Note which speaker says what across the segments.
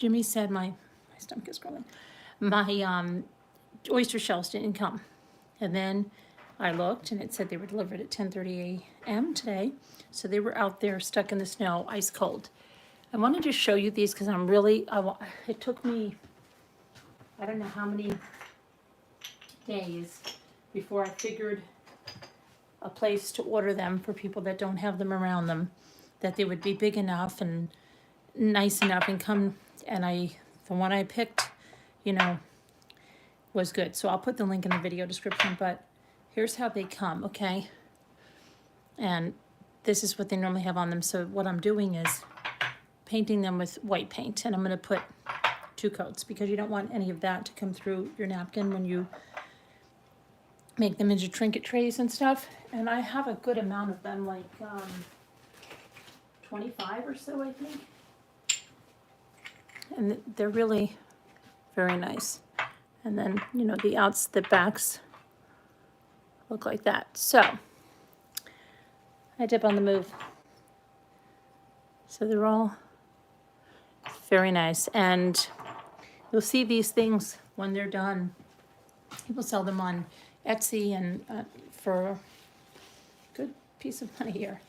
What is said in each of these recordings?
Speaker 1: Jimmy said my stomach is growing. My oyster shells didn't come. And then I looked and it said they were delivered at 10:30 a.m. today. So they were out there stuck in the snow, ice cold. I wanted to show you these because I'm really, it took me, I don't know how many days before I figured a place to order them for people that don't have them around them, that they would be big enough and nice enough and come, and the one I picked, you know, was good. So I'll put the link in the video description, but here's how they come, okay? And this is what they normally have on them. So what I'm doing is painting them with white paint, and I'm gonna put 2 coats because you don't want any of that to come through your napkin when you make them into trinket trays and stuff. And I have a good amount of them, like 25 or so, I think. And they're really very nice. And then, you know, the backs look like that. So I dip on the move. So they're all very nice. And you'll see these things when they're done. People sell them on Etsy and for a good piece of money here.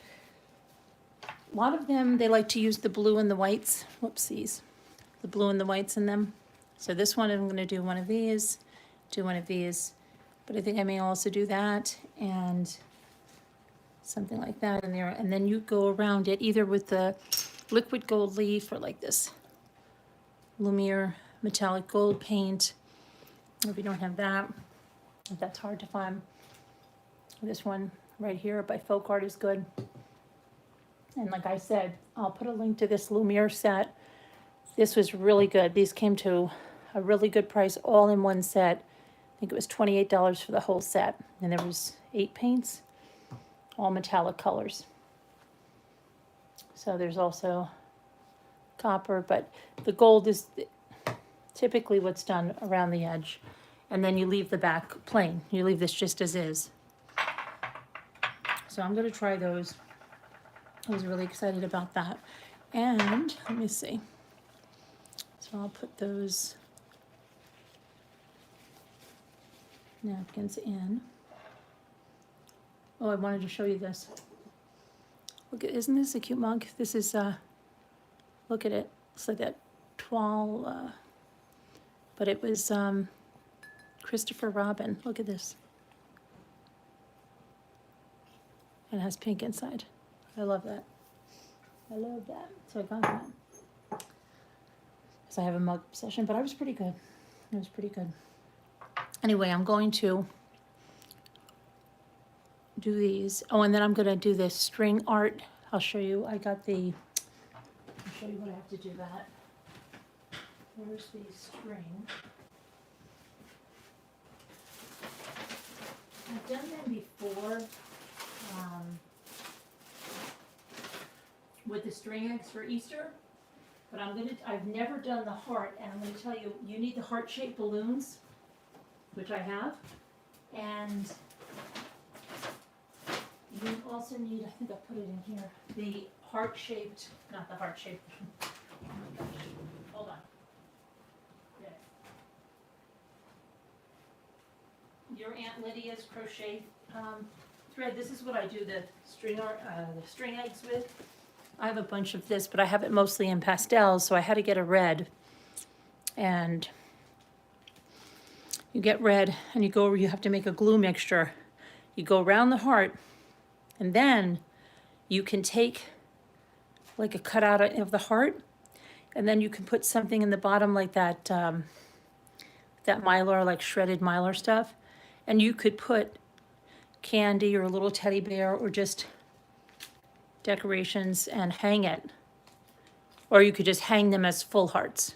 Speaker 1: A lot of them, they like to use the blue and the whites. Whoopsies. The blue and the whites in them. So this one, I'm going to do one of these, do one of these. But I think I may also do that and something like that in there. And then you go around it either with the liquid gold leaf or like this Lumiere metallic gold paint. If you don't have that, if that's hard to find, this one right here by Folk Art is good. And like I said, I'll put a link to this Lumiere set. This was really good. These came to a really good price, all in one set. I think it was $28 for the whole set. And there was 8 paints, all metallic colors. So there's also copper, but the gold is typically what's done around the edge. And then you leave the back plain. You leave this just as is. So I'm going to try those. I was really excited about that. And let me see. So I'll put those napkins in. Oh, I wanted to show you this. Look at, isn't this a cute mug? This is, look at it. It's like that toile, but it was Christopher Robin. Look at this. And it has pink inside. I love that. I love that. So I got that. Because I have a mug obsession, but I was pretty good. It was pretty good. Anyway, I'm going to do these. Oh, and then I'm going to do this string art. I'll show you. I'll show you what I have to do that. Here's the string. I've done them before with the string eggs for Easter. But I've never done the heart, and I'm going to tell you, you need the heart-shaped balloons, which I have, and you also need, I think I put it in here, the heart-shaped, not the heart-shaped, oh my gosh, hold on. Yes. Your Aunt Lydia's crochet thread, this is what I do the string eggs with. I have a bunch of this, but I have it mostly in pastels, so I had to get a red. And you get red, and you have to make a glue mixture. You go around the heart, and then you can take like a cutout of the heart, and then you can put something in the bottom like that, that mylar, like shredded mylar stuff. And you could put candy or a little teddy bear or just decorations and hang it, or you could just hang them as full hearts.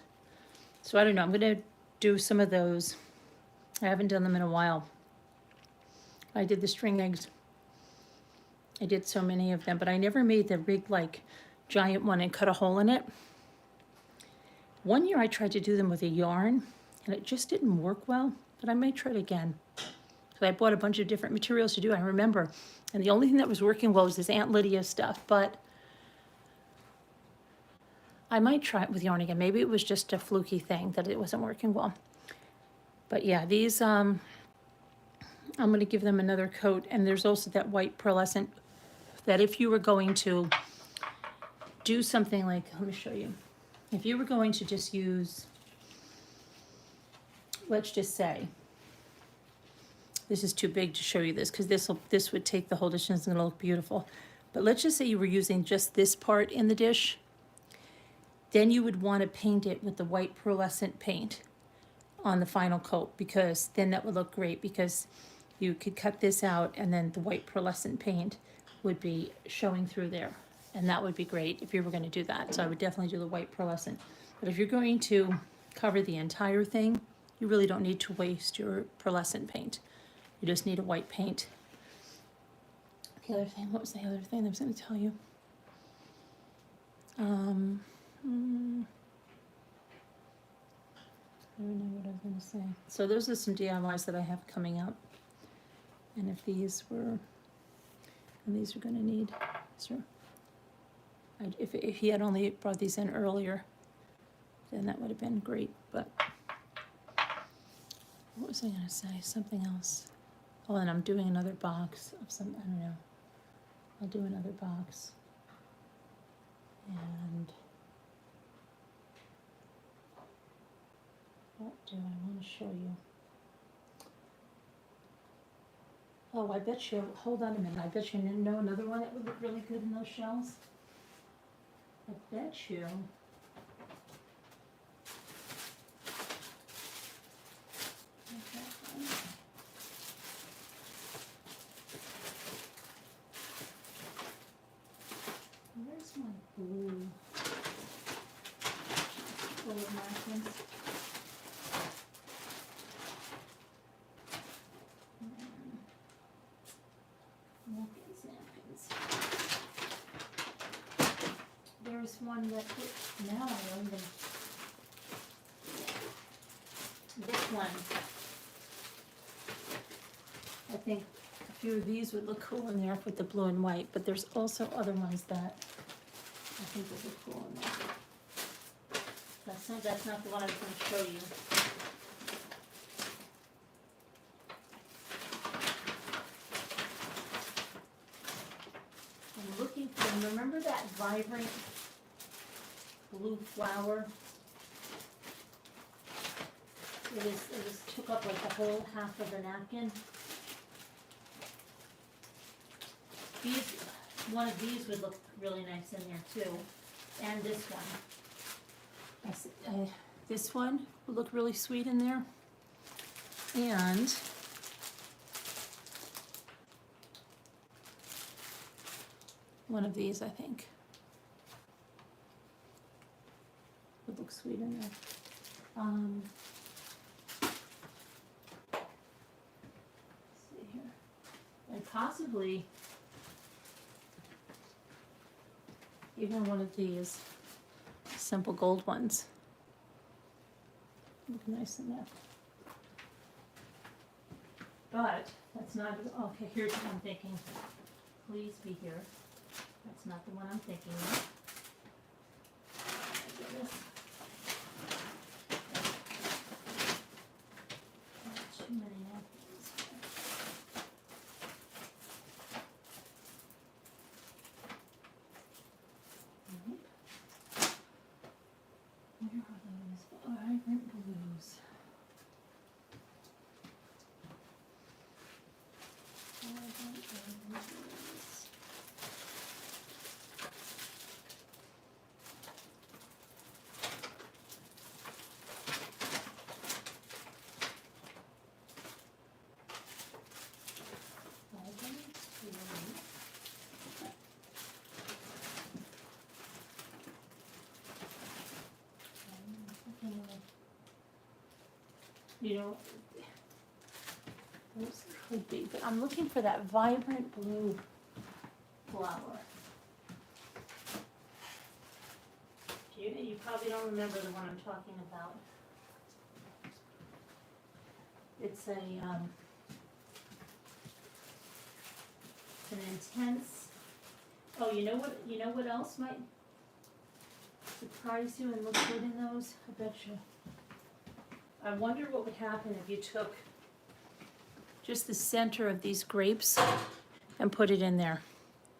Speaker 1: So I don't know, I'm gonna do some of those. I haven't done them in a while. I did the string eggs. I did so many of them, but I never made the big like giant one and cut a hole in it. One year I tried to do them with a yarn and it just didn't work well, but I might try it again. So I bought a bunch of different materials to do, I remember. And the only thing that was working well was this Aunt Lydia stuff, but I might try it with yarn again. Maybe it was just a fluky thing that it wasn't working well. But yeah, these, I'm gonna give them another coat, and there's also that white pearlescent that if you were going to do something like, let me show you. If you were going to just use, let's just say, this is too big to show you this because this would take the whole dish and it's gonna look beautiful. But let's just say you were using just this part in the dish, then you would want to paint it with the white pearlescent paint on the final coat, because then that would look great, because you could cut this out and then the white pearlescent paint would be showing through there. And that would be great if you were going to do that. So I would definitely do the white pearlescent. But if you're going to cover the entire thing, you really don't need to waste your pearlescent paint. You just need a white paint. The other thing, what was the other thing I was going to tell you? I don't know what I was going to say. So those are some DIYs that I have coming up. And if these were, and these are going to need, sure. If he had only brought these in earlier, then that would have been great. But what was I going to say? Something else. Oh, and I'm doing another box of some, I don't know. I'll do another box. And what do I want to show you? Oh, I bet you, hold on a minute, I bet you know another one that would look really good in those shells. I bet you. Where's my blue? Full of napkins. Napkins. There's one that, now I remember. This one. I think a few of these would look cool in there with the blue and white, but there's also other ones that I think would look cool in there. That's not the one I was going to show you. I'm looking for, remember that vibrant blue flower? It took up like the whole half of the napkin. One of these would look really nice in there too, and this one. This one would look really sweet in there, and one of these I think would look sweet in there. Let's see here, and possibly even one of these simple gold ones. Look nice in there. But that's not, okay, here's what I'm thinking. Please be here. That's not the one I'm thinking of. Oh my goodness. Too many napkins. Where are those vibrant blues? Vibrant blues. Vibrant blues. You know, those could be, but I'm looking for that vibrant blue flower. You probably don't remember the one I'm talking about. It's an intense. Oh, you know what else might? surprise you and look good in those? I bet you. I wonder what would happen if you took just the center of these grapes and put it in there.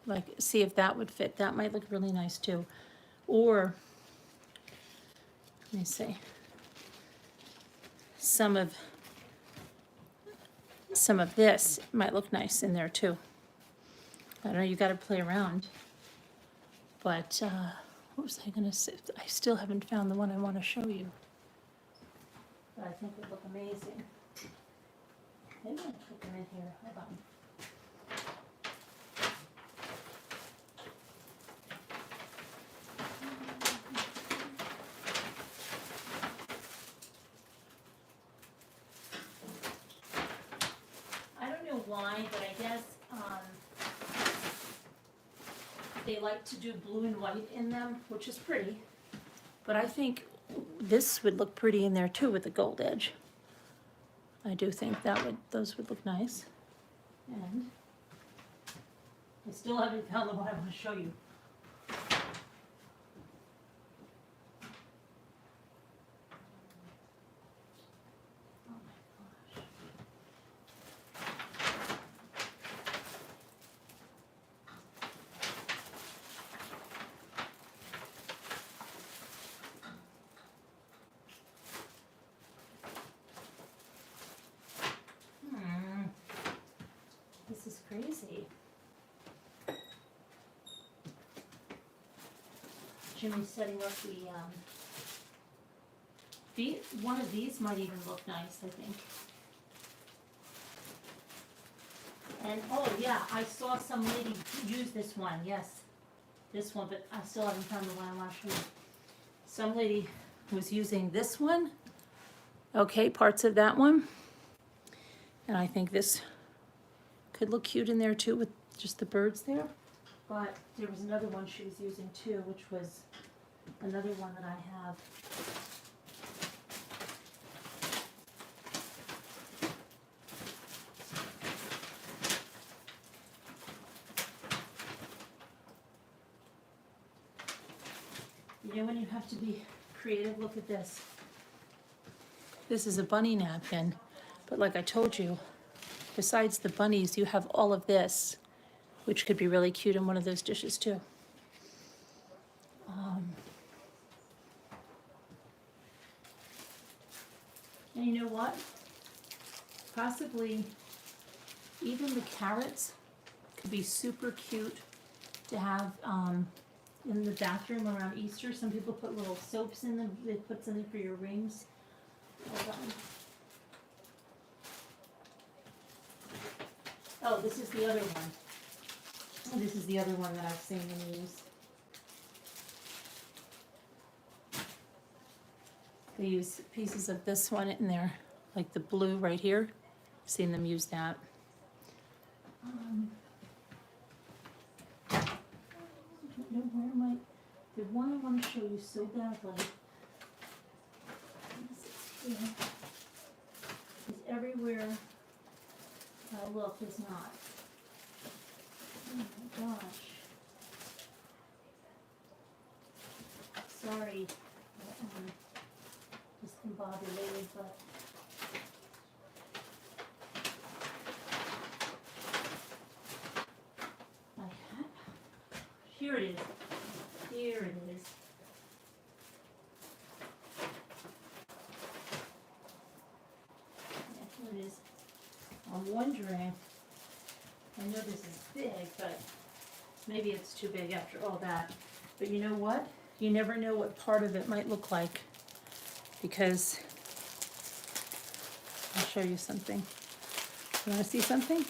Speaker 1: Like, see if that would fit. That might look really nice too. Or, let me see, some of this might look nice in there too. I don't know, you gotta play around. But, what was I gonna say? I still haven't found the one I wanna show you. But I think it would look amazing. Maybe I'll put them in here, hold on. I don't know why, but I guess, they like to do blue and white in them, which is pretty. But I think this would look pretty in there too with the gold edge. I do think those would look nice. And I still haven't found the one I want to show you. Oh my gosh. This is crazy. Jimmy's setting up one of these might even look nice, I think. And, oh yeah, I saw some lady use this one, yes. This one, but I still haven't found the one I want to show you. Some lady was using this one. Okay, parts of that one. And I think this could look cute in there too with just the birds there. But there was another one she was using too, which was another one that I have. You know when you have to be creative, look at this. This is a bunny napkin, but like I told you, besides the bunnies, you have all of this, which could be really cute in one of those dishes too. And you know what? Possibly even the carrots could be super cute to have in the bathroom around Easter. Some people put little soaps in them. They put something for your rings. Hold on. Oh, this is the other one. This is the other one that I've seen them use. They use pieces of this one in there, like the blue right here. I've seen them use that. I don't know where my, the one I want to show you so badly is everywhere I look is not. Oh my gosh. Sorry. Discombobulated, but here it is. Here it is. Yeah, here it is. I'm wondering, I know this is big, but maybe it's too big after all that. But you know what? You never know what part of it might look like, because I'll show you something. You want to see something?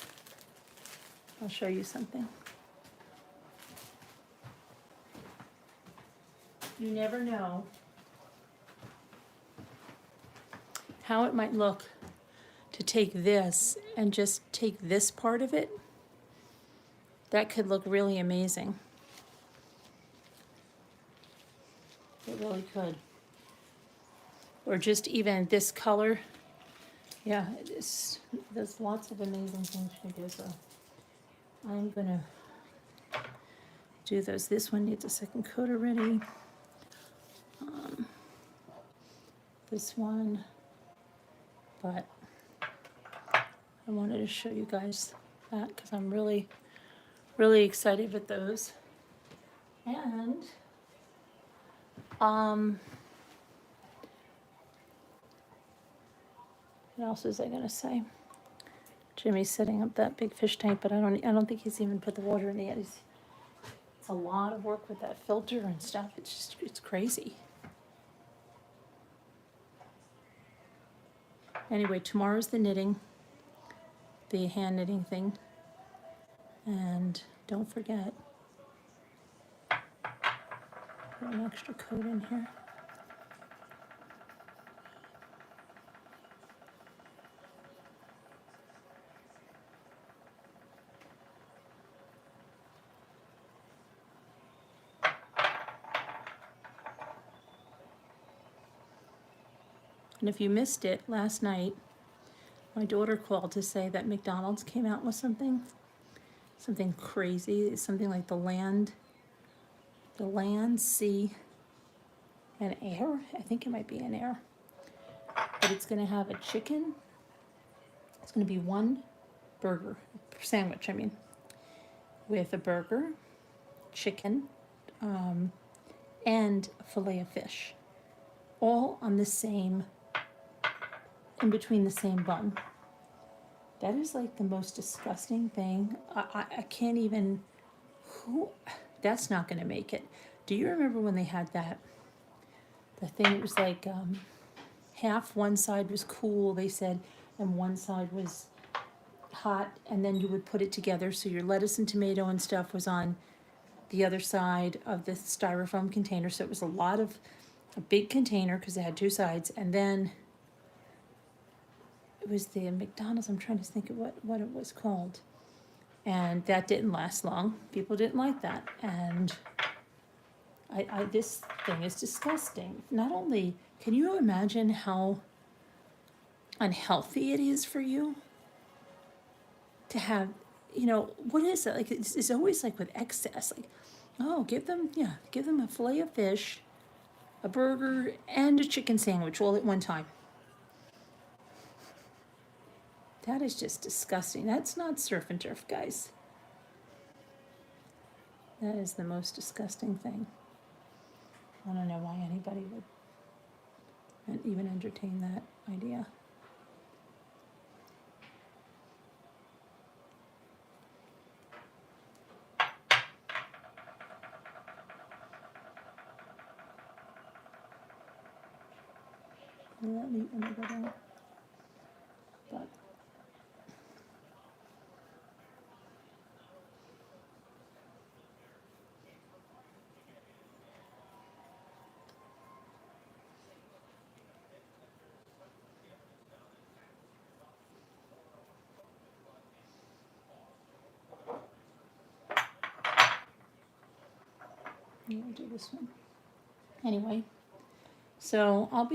Speaker 1: I'll show you something. You never know how it might look to take this and just take this part of it. That could look really amazing. It really could. Or just even this color. Yeah, there's lots of amazing things you can do. So I'm gonna do those. This one needs a second coat already. this one, but I wanted to show you guys that because I'm really, really excited with those. And what else was I gonna say? Jimmy's setting up that big fish tank, but I don't think he's even put the water in it yet. It's a lot of work with that filter and stuff. It's crazy. Anyway, tomorrow's the knitting, the hand knitting thing. And don't forget, put an extra coat in here. And if you missed it last night, my daughter called to say that McDonald's came out with something crazy. It's something like the land, sea, and air. I think it might be an air. But it's gonna have a chicken. It's gonna be one burger, sandwich, I mean, with a burger, chicken, and a fillet of fish. All on the same, in between the same bun. That is like the most disgusting thing. I can't even, that's not gonna make it. Do you remember when they had that, the thing, it was like half one side was cool, they said, and one side was hot, and then you would put it together, so your lettuce and tomato and stuff was on the other side of the styrofoam container, so it was a big container, because it had two sides, and then it was the McDonald's, I'm trying to think of what it was called, and that didn't last long. People didn't like that, and this thing is disgusting. Not only, can you imagine how unhealthy it is for you to have, what is it? Like, it's always like with excess, like, oh, give them a fillet of fish, a burger, and a chicken sandwich all at one time. That is just disgusting. That's not surf and turf, guys. That is the most disgusting thing. I don't know why anybody would even entertain that idea. Let me go down. But I'm gonna do this one. Anyway, so I'm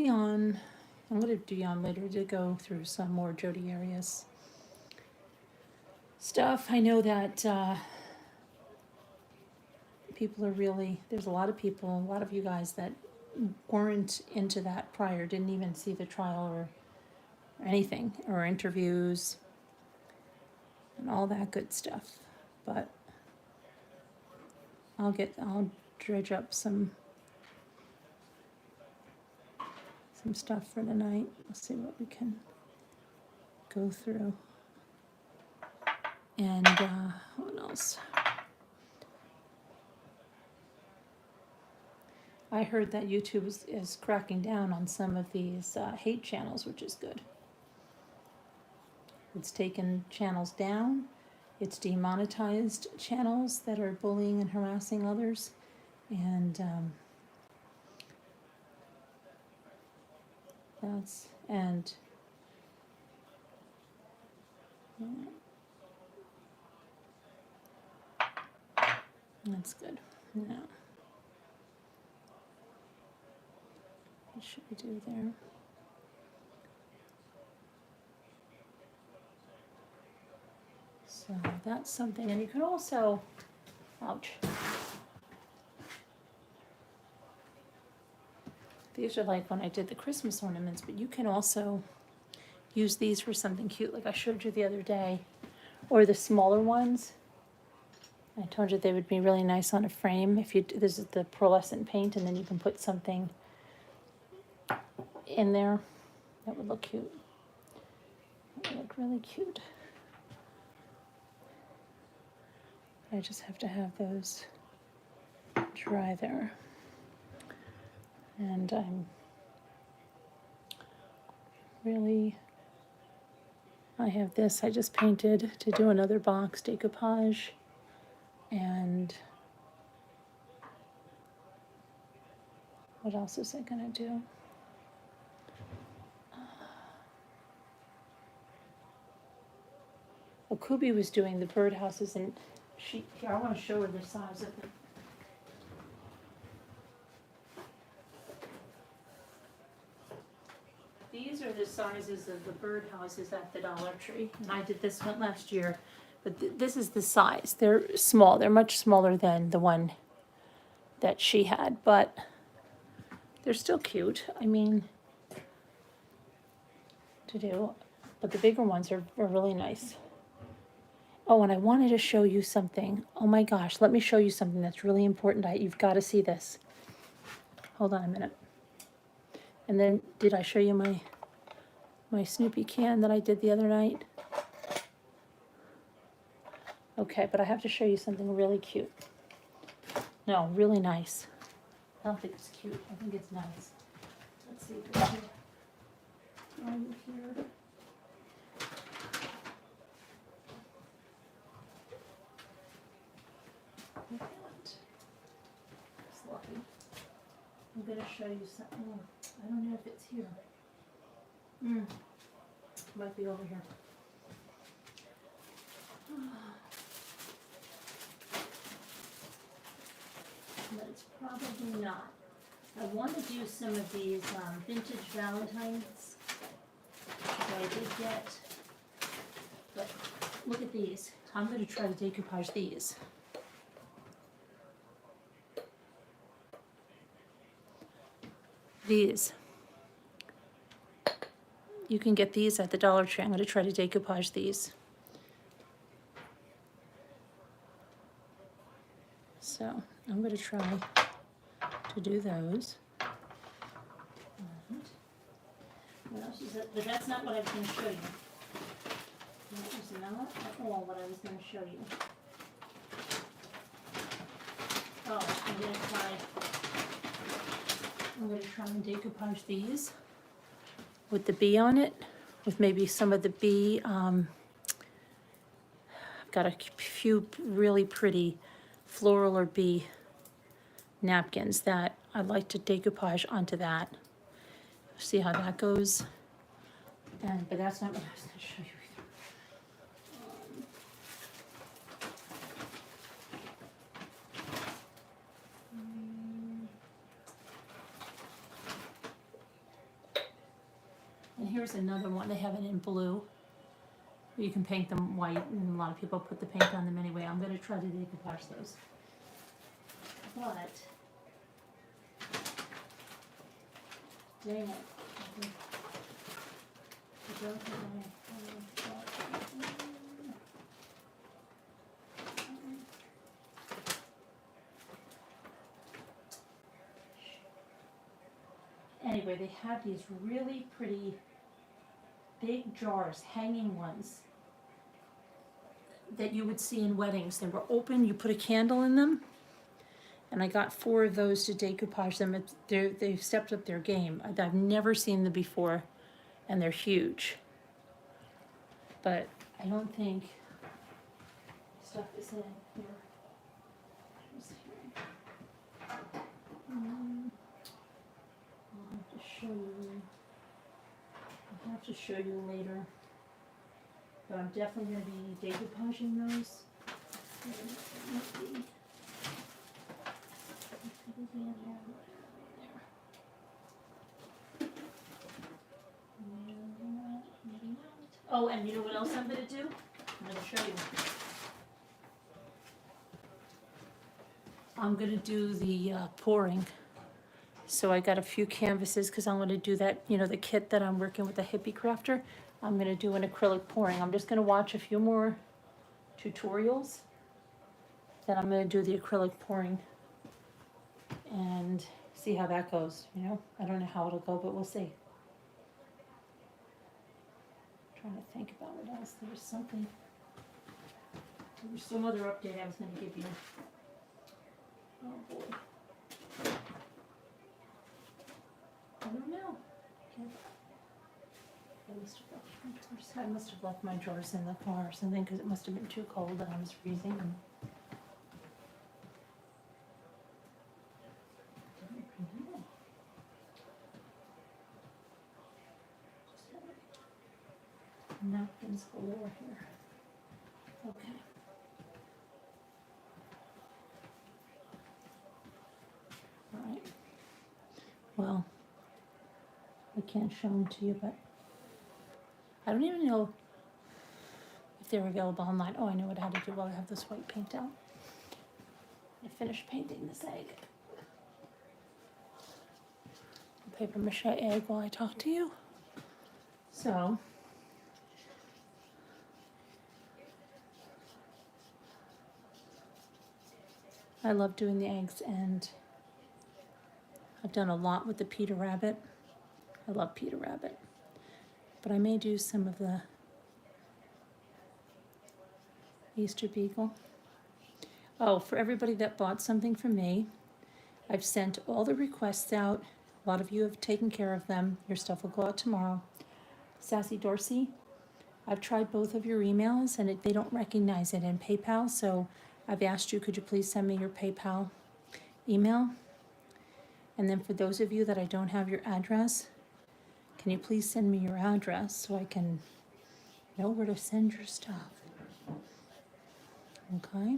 Speaker 1: gonna be on later to go through some more Jodi Arias stuff. I know that people are really, there's a lot of people, a lot of you guys that weren't into that prior, didn't even see the trial or anything, or interviews and all that good stuff. But I'll dredge up some stuff for tonight. Let's see what we can go through. And what else? I heard that YouTube is cracking down on some of these hate channels, which is good. It's taken channels down. It's demonetized channels that are bullying and harassing others. And that's good. Now, what should we do there? So that's something, and you could also, ouch. These are like when I did the Christmas ornaments, but you can also use these for something cute, like I showed you the other day. Or the smaller ones. I told you they would be really nice on a frame. If you, this is the pearlescent paint, and then you can put something in there. That would look cute. That would look really cute. I just have to have those dry there. And I'm really, I have this I just painted to do another box, Decoupage. And what else is I gonna do? Okubi was doing the birdhouses, and she, here, I want to show her the size of them. These are the sizes of the birdhouses at the Dollar Tree, and I did this one last year, but this is the size. They're small, they're much smaller than the one that she had, but they're still cute. I mean, to do, but the bigger ones are really nice. Oh, and I wanted to show you something. Oh my gosh, let me show you something that's really important. You've got to see this. Hold on a minute. And then, did I show you my Snoopy can that I did the other night? Okay, but I have to show you something really cute. No, really nice. I don't think it's cute. I think it's nice. Let's see. Are you here? It's lucky. I'm gonna show you something. Oh, I don't know if it's here. Might be over here. But it's probably not. I want to do some of these vintage Valentines that I did get. But look at these. I'm going to try to decoupage these. These. You can get these at the Dollar Tree. I'm going to try to decoupage these. So I'm going to try to do those. And what else is that? But that's not what I was going to show you. That was not at all what I was going to show you. Oh, I'm going to try and decoupage these with the bee on it, with maybe some of the bee. I've got a few really pretty floral or bee napkins that I'd like to decoupage onto that. See how that goes. But that's not what I was going to show you either. And here's another one. They have it in blue. You can paint them white, and a lot of people put the paint on them anyway. I'm going to try to decoupage those. But, dang it. I don't think Anyway, they have these really pretty big jars, hanging ones, that you would see in weddings. They were open, you put a candle in them, and I got 4 of those to decoupage them. They've stepped up their game. I've never seen them before, and they're huge. But I don't think stuff is in here. I'll have to show you. I'll have to show you later. But I'm definitely going to be decoupaging those. Oh, and you know what else I'm going to do? I'm going to show you. I'm going to do the pouring. So I got a few canvases because I'm gonna do that, you know, the kit that I'm working with the hippie crafter. I'm gonna do an acrylic pouring. I'm just gonna watch a few more tutorials. Then I'm gonna do the acrylic pouring and see how that goes, you know? I don't know how it'll go, but we'll see. Trying to think about what else. There was something. There was some other update I was gonna give you. Oh boy. I don't know. I must have left my drawers in the car or something because it must have been too cold and I was freezing. And napkins galore here. Okay. All right. Well, I can't show them to you, but I don't even know if they're available online. Oh, I know what I had to do while I have this white paint out. I finished painting this egg. Paper mache egg while I talk to you. So, I love doing the eggs, and I've done a lot with the Peter Rabbit. I love Peter Rabbit. But I may do some of the Easter Beagle. Oh, for everybody that bought something from me, I've sent all the requests out. A lot of you have taken care of them. Your stuff will go out tomorrow. Sassy Dorsey, I've tried both of your emails and they don't recognize it in PayPal, so I've asked you, could you please send me your PayPal email? And then for those of you that I don't have your address, can you please send me your address so I can know where to send your stuff? Okay.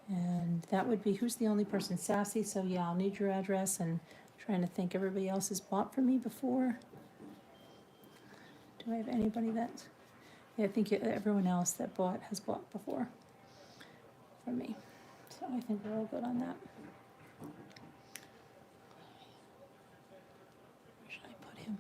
Speaker 1: And that would be, who's the only person? Sassy, so yeah, I'll need your address, and trying to think everybody else has bought from me before. Do I have anybody that, yeah, I think everyone else that has bought before from me. So I think we're all good on that. Where should I put him?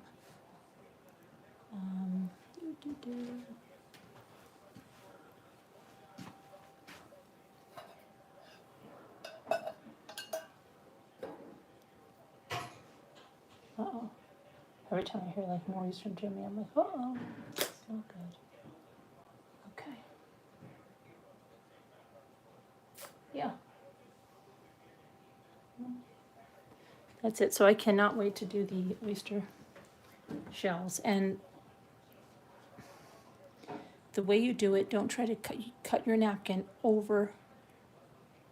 Speaker 1: Uh-oh. Every time I hear like noise from Jimmy, I'm like, uh-oh, it's not good. Okay. Yeah. That's it. So I cannot wait to do the oyster shells. And the way you do it, don't try to cut your napkin over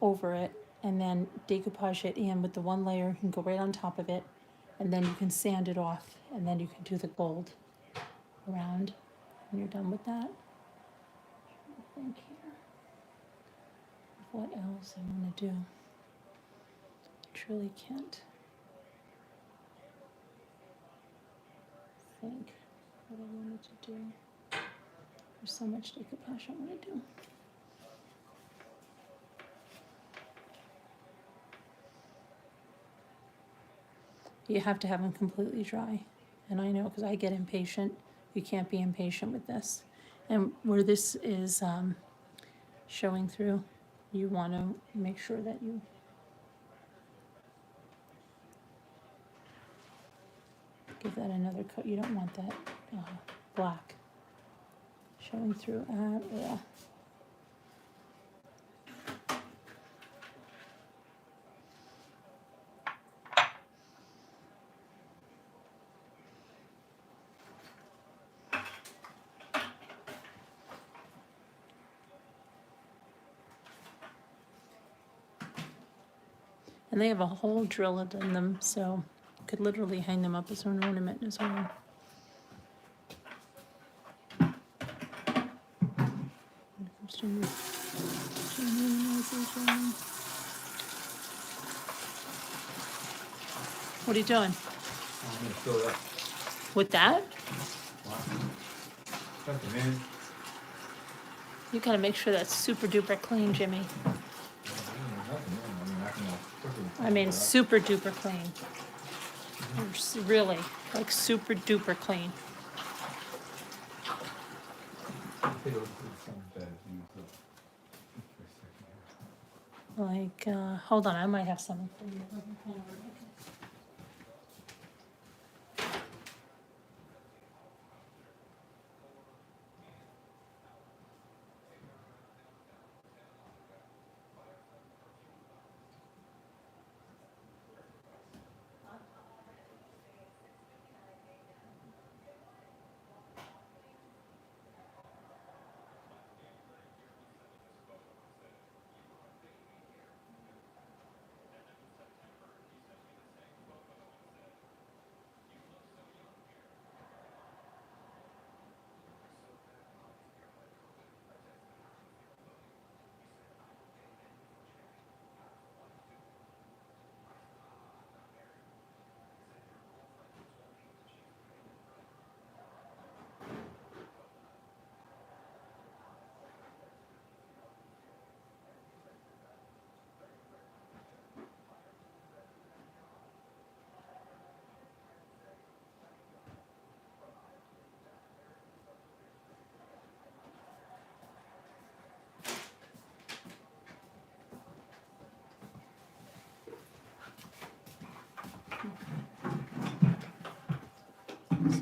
Speaker 1: it, and then decoupage it in with the one layer. You can go right on top of it, and then you can sand it off, and then you can do the gold around when you're done with that. I think here. What else I want to do? I truly can't think what I wanted to do. There's so much decoupage I want to do. You have to have them completely dry. And I know because I get impatient. You can't be impatient with this. And where this is showing through, you want to make sure that you give that another coat. You don't want that black showing through at all. And they have a hole drilled in them, so you could literally hang them up as an ornament as well. What are you doing?
Speaker 2: I'm gonna fill it up.
Speaker 1: With that?
Speaker 2: Something, man.
Speaker 1: You gotta make sure that's super duper clean, Jimmy.
Speaker 2: I mean, I can
Speaker 1: I mean, super duper clean. Really, like super duper clean.
Speaker 2: Take a look at some bad views of for a second here.
Speaker 1: Like, hold on, I might have something for you. Hold on, okay.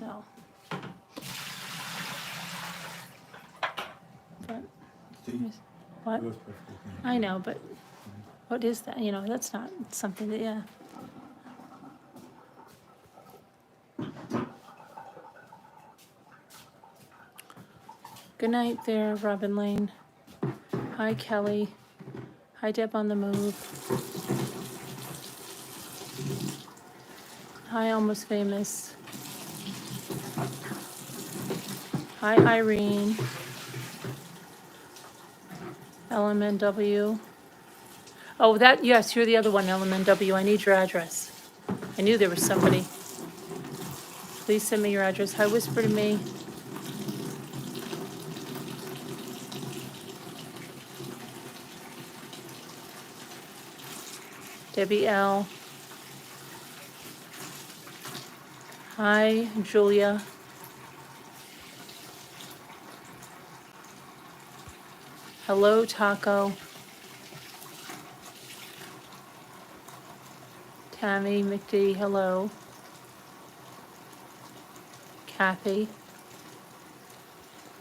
Speaker 1: So. But,
Speaker 2: See?
Speaker 1: what?
Speaker 2: It was perfectly clean.
Speaker 1: I know, but what is that? You know, that's not something that, yeah. Good night there, Robin Lane. Hi, Kelly. Hi, Deb on the move. Hi, Almost Famous. Hi, Irene. LMNW. Oh, that, yes, you're the other one, LMNW. I need your address. I knew there was somebody. Please send me your address. Hi, Whisper to Me. Debbie L. Hi, Julia. Hello, Taco. Tammy McD, hello. Kathy.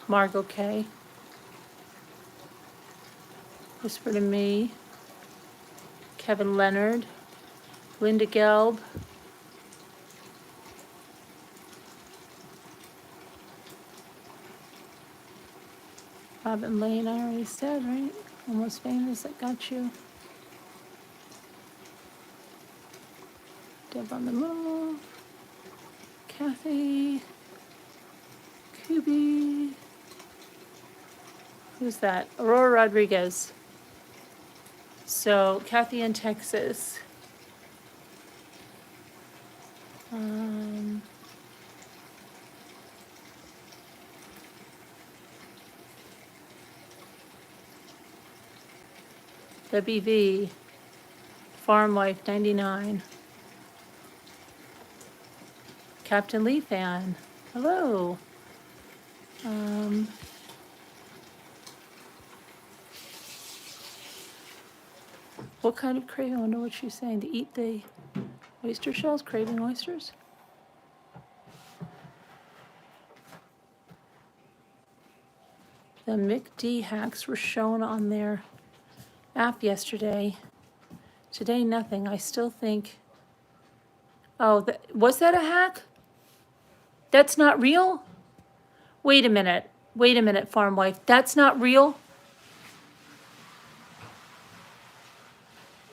Speaker 1: Margot K. Whisper to Me. Kevin Leonard. Linda Gelb. Robin Lane, I already said, right? Almost Famous, that got you. Deb on the Move. Kathy. Kubi. Who's that? Aurora Rodriguez. So, Kathy in Texas. WV. Farm Wife 99. Captain Lee fan. Hello. What kind of craving? I wonder what she's saying. To eat the oyster shells? Craving oysters? The McD hacks were shown on their app yesterday. Today, nothing. I still think. Oh, was that a hack? That's not real? Wait a minute. Wait a minute, Farm Wife. That's not real?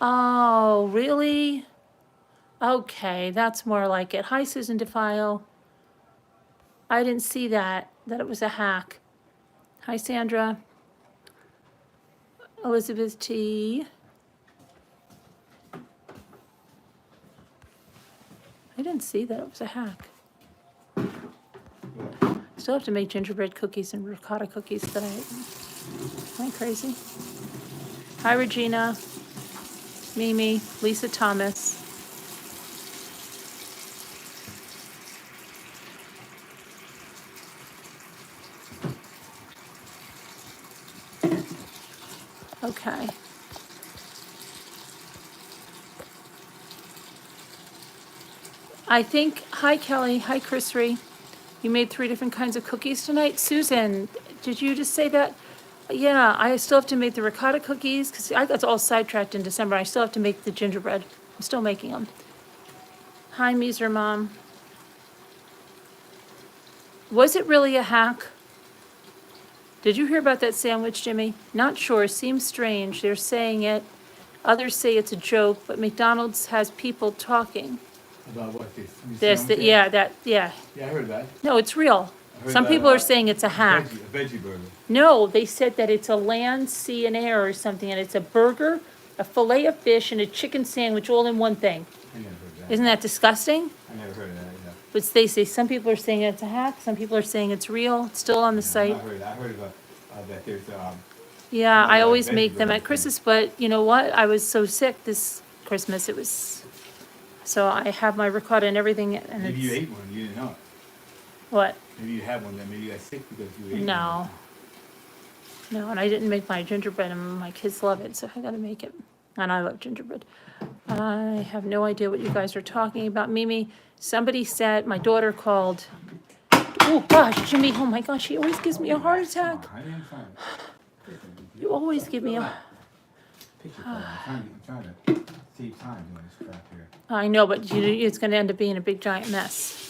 Speaker 1: Oh, really? Okay, that's more like it. Hi, Susan DeFio. I didn't see that it was a hack. Hi, Sandra. Elizabeth T. I didn't see that it was a hack. Still have to make gingerbread cookies and ricotta cookies tonight. Am I crazy? Hi, Regina. Mimi, Lisa Thomas. Okay. I think, hi Kelly, hi Chris Ree. You made 3 different kinds of cookies tonight. Susan, did you just say that? Yeah, I still have to make the ricotta cookies, because I got all sidetracked in December. I still have to make the gingerbread. I'm still making them. Hi, Meeser Mom. Was it really a hack? Did you hear about that sandwich, Jimmy? Not sure, seems strange. They're saying it. Others say it's a joke, but McDonald's has people talking.
Speaker 2: About what, this new
Speaker 1: This,
Speaker 2: sandwich?
Speaker 1: yeah.
Speaker 2: Yeah, I heard that.
Speaker 1: No, it's real.
Speaker 2: I heard
Speaker 1: Some
Speaker 2: that,
Speaker 1: people are saying it's a hack.
Speaker 2: A veggie burger.
Speaker 1: No, they said that it's a land, sea, and air or something, and it's a burger, a fillet of fish, and a chicken sandwich all in one thing.
Speaker 2: I never heard that.
Speaker 1: Isn't that disgusting?
Speaker 2: I never heard of that, yeah.
Speaker 1: But they say some people are saying it's a hack, some people are saying it's real. It's still on the
Speaker 2: Yeah,
Speaker 1: site.
Speaker 2: I heard of that there's,
Speaker 1: Yeah, I
Speaker 2: like
Speaker 1: always
Speaker 2: veggie
Speaker 1: make them
Speaker 2: burger
Speaker 1: at Christmas, but you know what? I was so sick this Christmas. It was, so I have my ricotta and everything, and
Speaker 2: maybe you
Speaker 1: it's
Speaker 2: ate one, you didn't know it.
Speaker 1: what?
Speaker 2: Maybe you had one that maybe you got sick because you ate one.
Speaker 1: No. No, and I didn't make my gingerbread, and my kids love it, so I gotta make it. And I love gingerbread. I have no idea what you guys are talking about. Mimi, somebody said, my daughter called. Oh gosh, Jimmy, oh my gosh, he always gives me a heart attack.
Speaker 2: Come on, honey, I'm trying
Speaker 1: You always give me a,
Speaker 2: picture for you. I'm trying to save time doing this crap here.
Speaker 1: I know, but it's gonna end up being a big giant mess.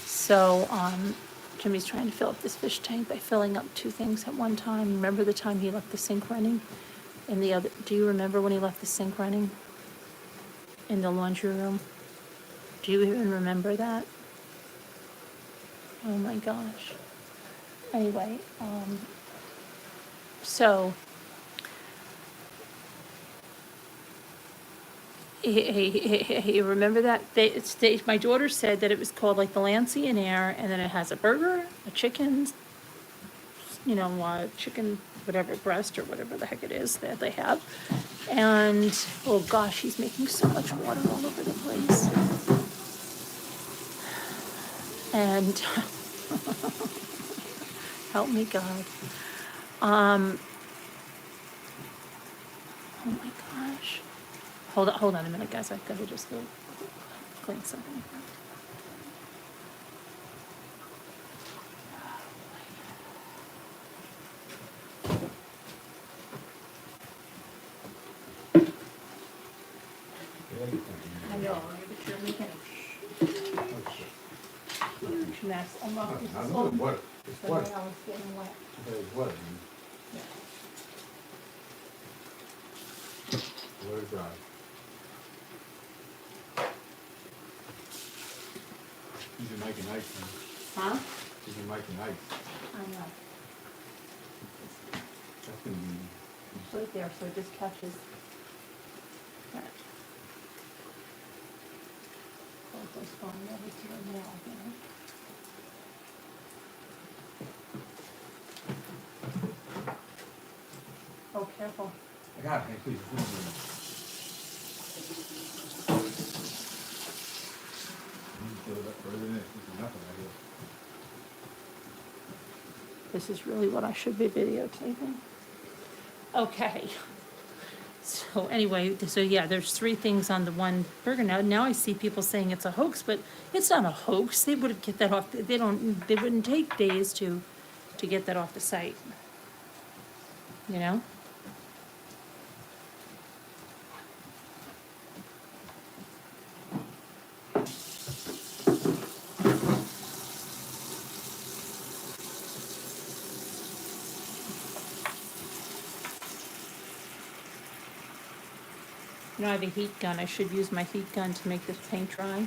Speaker 1: So, Jimmy's trying to fill up this fish tank by filling up 2 things at one time. Remember the time he left the sink running? And the other, do you remember when he left the sink running? In the laundry room? Do you even remember that? Oh my gosh. Anyway, so you remember that? My daughter said that it was called like the Lancey and Air, and then it has a burger, a chicken, chicken, whatever, breast or whatever the heck it is that they have. And, oh gosh, he's making so much water all over the place. And, help me God. Oh my gosh. Hold on a minute, guys. I've got to just go clean something. I know, but you're making a huge mess. I'm not.
Speaker 2: I'm doing water. It's
Speaker 1: But
Speaker 2: water.
Speaker 1: now it's getting wet.
Speaker 2: It's water. Water dry. These are Mike and Ike's, man.
Speaker 1: Huh?
Speaker 2: These are Mike and Ike's.
Speaker 1: I know.
Speaker 2: That's gonna be.
Speaker 1: It's right there, so it just catches. That. Oh, it goes falling over to the nail, you know? Oh, careful.
Speaker 2: I got it. Hey, please. This is up further than this. This is nothing right here.
Speaker 1: This is really what I should be videotaping. Okay. So anyway, so yeah, there's 3 things on the one burger now. Now I see people saying it's a hoax, but it's not a hoax. They would get that off. They wouldn't take days to get that off the site. You know? You know, I have a heat gun. I should use my heat gun to make this paint dry.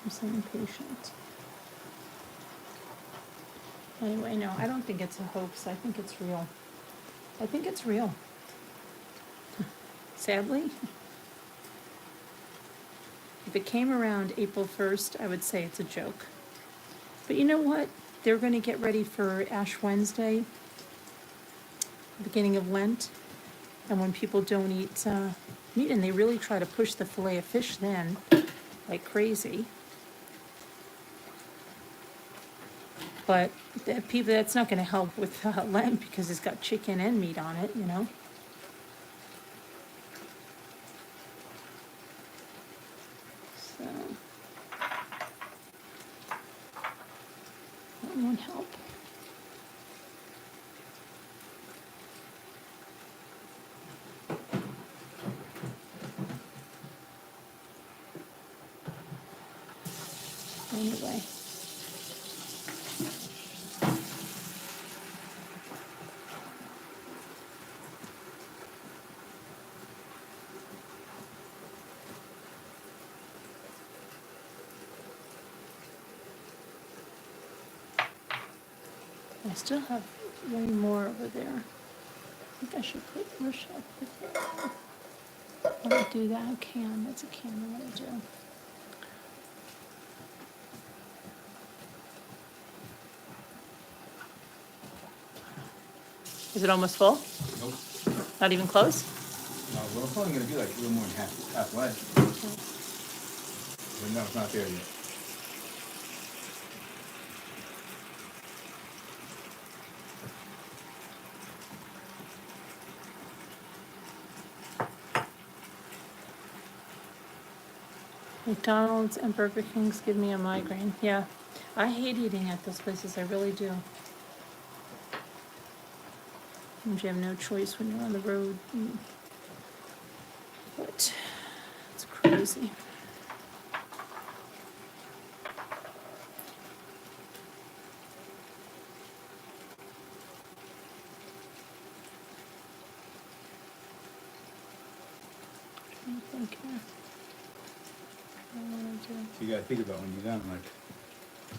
Speaker 1: I'm so impatient. Anyway, no, I don't think it's a hoax. I think it's real. I think it's real. Sadly. If it came around April 1st, I would say it's a joke. But you know what? They're gonna get ready for Ash Wednesday, beginning of Lent. And when people don't eat meat, and they really try to push the fillet of fish then, like crazy. But that's not gonna help with Lent because it's got chicken and meat on it, you know? So, that won't help. Anyway. I still have way more over there. I think I should put, where should I put that? When I do that, a can, that's a can I want to do. Is it almost full?
Speaker 2: Nope.
Speaker 1: Not even close?
Speaker 2: No, we're probably gonna be like a little more than halfway. But no, it's not there yet.
Speaker 1: McDonald's and Burger King's give me a migraine. Yeah, I hate eating at those places. I really do. And you have no choice when you're on the road. But it's crazy. Trying to think here. What I wanna do.
Speaker 2: You gotta think about when you're done, like,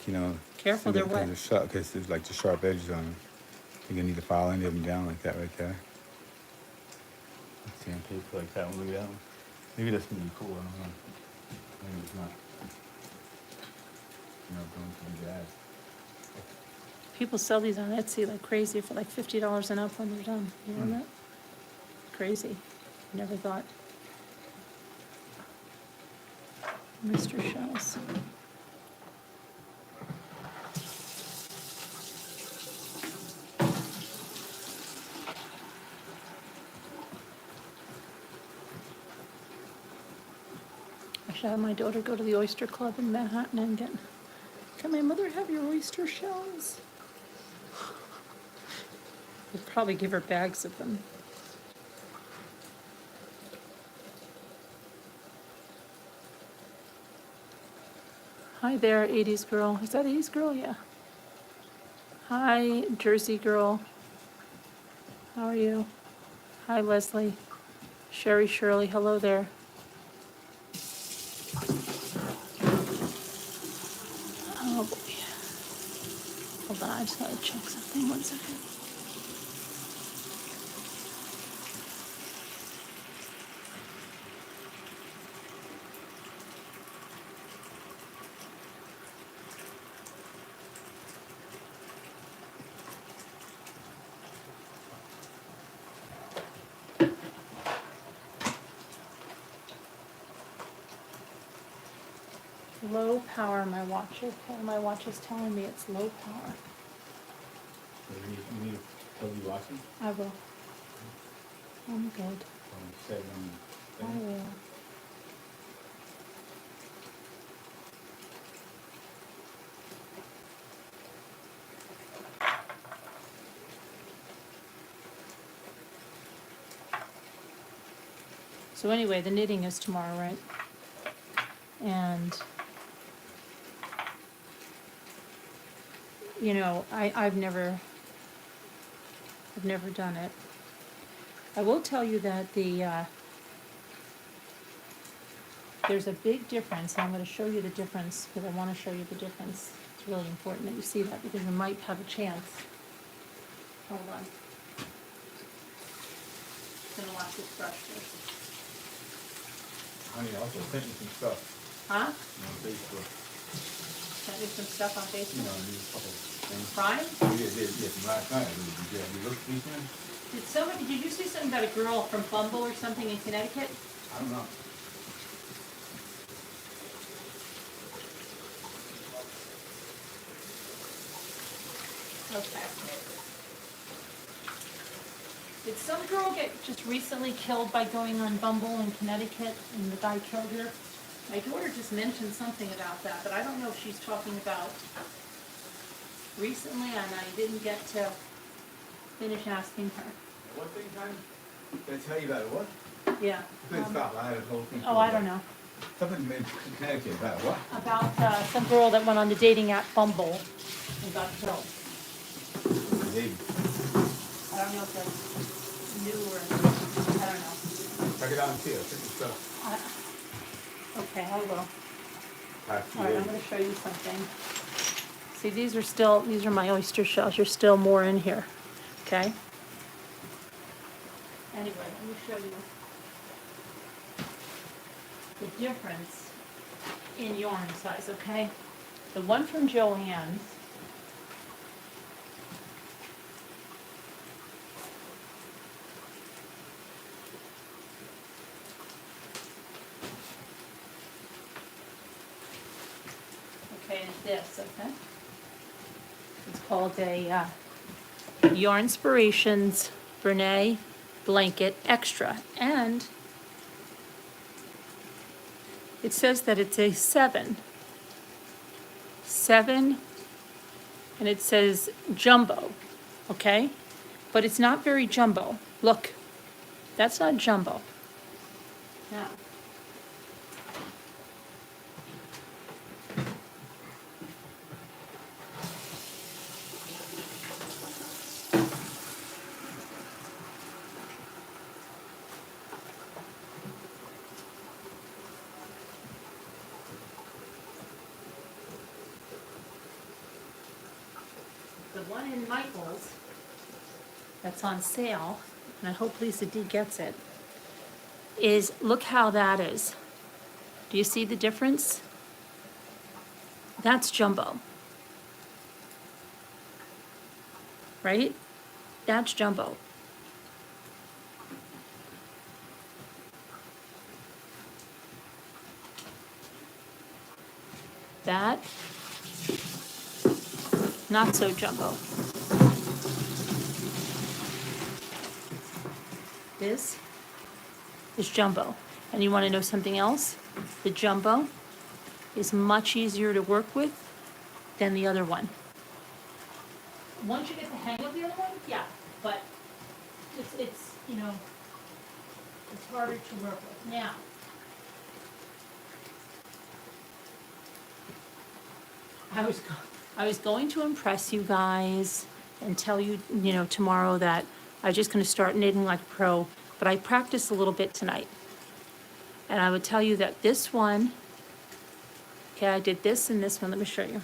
Speaker 2: you know.
Speaker 1: Careful, they're wet.
Speaker 2: Because there's like the sharp edges on them. You're gonna need to file any of them down like that right there. Sandpaper like that one, look at that one. Maybe that's gonna be cool, I don't know. Maybe it's not. You know, going to be bad.
Speaker 1: People sell these on Etsy like crazy for like $50 and up when they're done. You know that? Crazy. Never thought. Mr. Shells. I should have my daughter go to the Oyster Club in Manhattan and get. Can my mother have your oyster shells? They'd probably give her bags of them. Hi there, 80s girl. Is that 80s girl? Yeah. Hi, Jersey girl. How are you? Hi, Leslie. Sherry Shirley, hello there. Oh boy. Hold on, I just gotta check something. 1 second. Low power, my watch. Okay, my watch is telling me it's low power.
Speaker 2: You need to tell you watching?
Speaker 1: I will. I'm good.
Speaker 2: Set it on
Speaker 1: I will. So anyway, the knitting is tomorrow, right? And you know, I've never done it. I will tell you that there's a big difference, and I'm going to show you the difference because I want to show you the difference. It's really important that you see that because you might have a chance. Hold on. I'm gonna wash this brush first.
Speaker 2: Honey, I also sent you some stuff
Speaker 1: Huh?
Speaker 2: on Facebook.
Speaker 1: Sent me some stuff on
Speaker 2: You
Speaker 1: Facebook.
Speaker 2: know, these couple things.
Speaker 1: Prime?
Speaker 2: Yeah, from last night, did you look these things?
Speaker 1: Did you see something about a girl from Bumble or something in Connecticut?
Speaker 2: I don't know.
Speaker 1: Okay. Did some girl get just recently killed by going on Bumble in Connecticut and the guy killed her? My daughter just mentioned something about that, but I don't know if she's talking about recently and I didn't get to finish asking her.
Speaker 2: What thing, time? Did I tell you about it? What?
Speaker 1: Yeah.
Speaker 2: Couldn't stop. I had a whole thing.
Speaker 1: Oh, I don't know.
Speaker 2: Something in Connecticut about what?
Speaker 1: About some girl that went on the dating app Bumble and got killed.
Speaker 2: Maybe.
Speaker 1: I don't know if that's new or, I don't know.
Speaker 2: Check it out and see it. Check the stuff.
Speaker 1: Okay, I will.
Speaker 2: Past
Speaker 1: All right, I'm
Speaker 2: days.
Speaker 1: gonna show you something. See, these are my oyster shells. There's still more in here, okay? Anyway, let me show you the difference in yarn size, okay? The one from Joann's, okay, is this, okay? It's called a Yarn Inspirations Brene Blanket Extra, and it says that it's a 7, and it says jumbo, okay? But it's not very jumbo. Look, that's not jumbo. Now, the one in Michael's that's on sale, and I hope Lisa D gets it, is, look how that is. Do you see the difference? That's jumbo. Right? That's jumbo. That, not so jumbo. This is jumbo. And you want to know something else? The jumbo is much easier to work with than the other one. Once you get the hang of the other one, yeah, but it's you know, it's harder to work with. Now, I was going to impress you guys and tell you, you know, tomorrow that I was just going to start knitting like a pro, but I practiced a little bit tonight. And I would tell you that this one, okay, I did this and this one. Let me show you.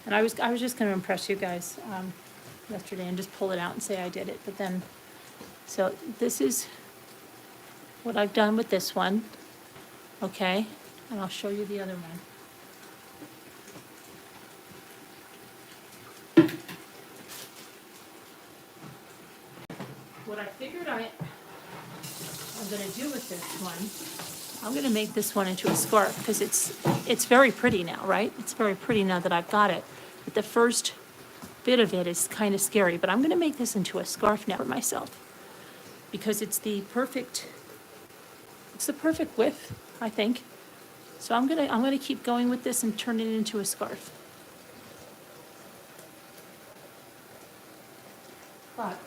Speaker 1: And I was just going to impress you guys yesterday and just pull it out and say I did it. But then, so this is what I've done with this one, okay? And I'll show you the other one. What I figured I'm gonna do with this one, I'm gonna make this one into a scarf because it's very pretty now, right? It's very pretty now that I've got it. But the first bit of it is kind of scary, but I'm gonna make this into a scarf now for myself because it's the perfect width, I think. So I'm gonna keep going with this and turn it into a scarf. But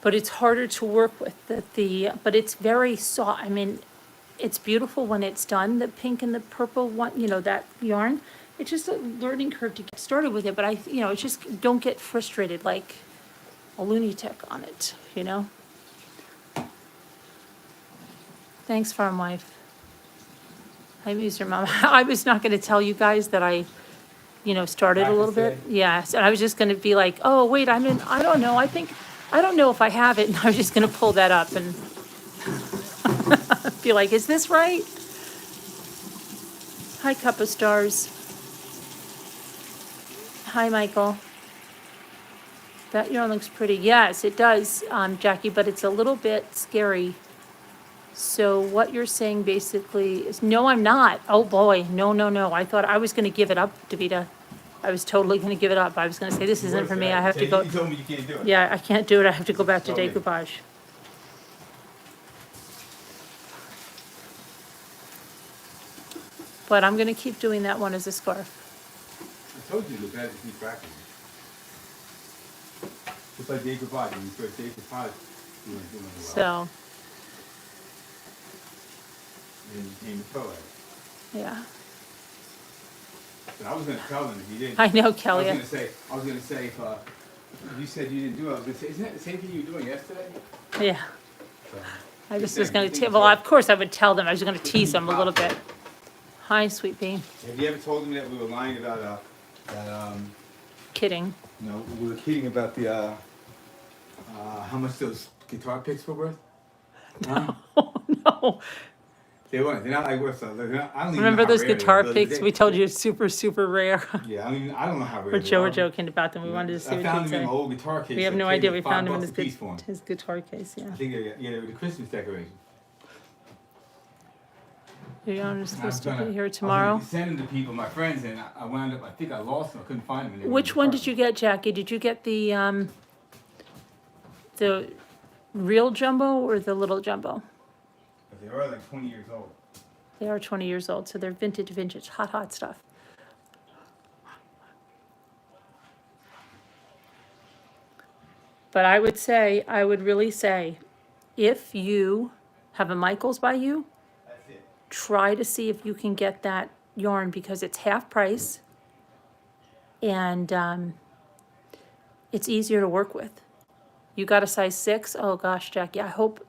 Speaker 1: but it's harder to work with. But it's very soft. I mean, it's beautiful when it's done. The pink and the purple one, you know, that yarn. It's just a learning curve to get started with it. But it's just don't get frustrated like a lunatic on it, you know. Thanks, farm wife. I used your mom. I was not going to tell you guys that I started a little bit. Yeah, so I was just gonna be like, oh, wait, I don't know, I don't know if I have it, and I was just gonna pull that up and be like, is this right? Hi, Cup of Stars. Hi, Michael. That yarn looks pretty. Yes, it does, Jackie, but it's a little bit scary. So what you're saying basically is, no, I'm not. Oh, boy, no, no, no. I thought I was gonna give it up, Davida. I was totally gonna give it up. I was gonna say, this isn't for me. I have to go.
Speaker 2: You told me you can't do it.
Speaker 1: Yeah, I can't do it. I have to go back to
Speaker 2: Tell me.
Speaker 1: decoupage. But I'm gonna keep doing that one as a scarf.
Speaker 2: I told you to look at it and keep practicing. Just like decoupage, when you first decoupage, you weren't doing it well.
Speaker 1: So,
Speaker 2: And then you came to pro at it.
Speaker 1: yeah.
Speaker 2: But I was gonna tell them if you didn't.
Speaker 1: I know,
Speaker 2: I
Speaker 1: Kelly.
Speaker 2: was gonna say if you said you didn't do it, I was gonna say, isn't that the same thing you were doing yesterday?
Speaker 1: Yeah.
Speaker 2: So,
Speaker 1: I just
Speaker 2: you
Speaker 1: was gonna,
Speaker 2: think so?
Speaker 1: well, of course I would tell them. I was gonna tease them a little bit. Hi, Sweet Bean.
Speaker 2: Have you ever told them that we were lying about
Speaker 1: Kidding.
Speaker 2: no, we were kidding about the how much those guitar picks were worth? Huh?
Speaker 1: Oh, no.
Speaker 2: They weren't. They're not like worth. They're not, I don't even
Speaker 1: Remember
Speaker 2: know how
Speaker 1: those
Speaker 2: rare they
Speaker 1: guitar
Speaker 2: are, but
Speaker 1: picks?
Speaker 2: they-
Speaker 1: We told you it's super, super rare.
Speaker 2: Yeah, I don't know how rare
Speaker 1: Or
Speaker 2: they
Speaker 1: Joe
Speaker 2: are.
Speaker 1: were joking about them. We wanted to see
Speaker 2: I
Speaker 1: what
Speaker 2: found
Speaker 1: he'd
Speaker 2: them in
Speaker 1: say.
Speaker 2: my old guitar case.
Speaker 1: We have
Speaker 2: I
Speaker 1: no
Speaker 2: paid
Speaker 1: idea.
Speaker 2: like
Speaker 1: We found him in
Speaker 2: $5 a piece for 'em.
Speaker 1: his guitar case, yeah.
Speaker 2: I think they were the Christmas decoration.
Speaker 1: You're supposed to
Speaker 2: gonna-
Speaker 1: be here
Speaker 2: I was
Speaker 1: tomorrow.
Speaker 2: gonna send them to people, my friends, and I wound up. I think I lost them. I couldn't find them. and they were in
Speaker 1: Which
Speaker 2: the
Speaker 1: one
Speaker 2: car.
Speaker 1: did you get, Jackie? Did you get the real jumbo or the little jumbo?
Speaker 2: But they were like 20 years old.
Speaker 1: They are 20 years old, so they're vintage, hot stuff. But I would really say, if you have a Michaels by you,
Speaker 2: That's it.
Speaker 1: try to see if you can get that yarn because it's half price and it's easier to work with. You got a size 6? Oh gosh, Jackie, I hope,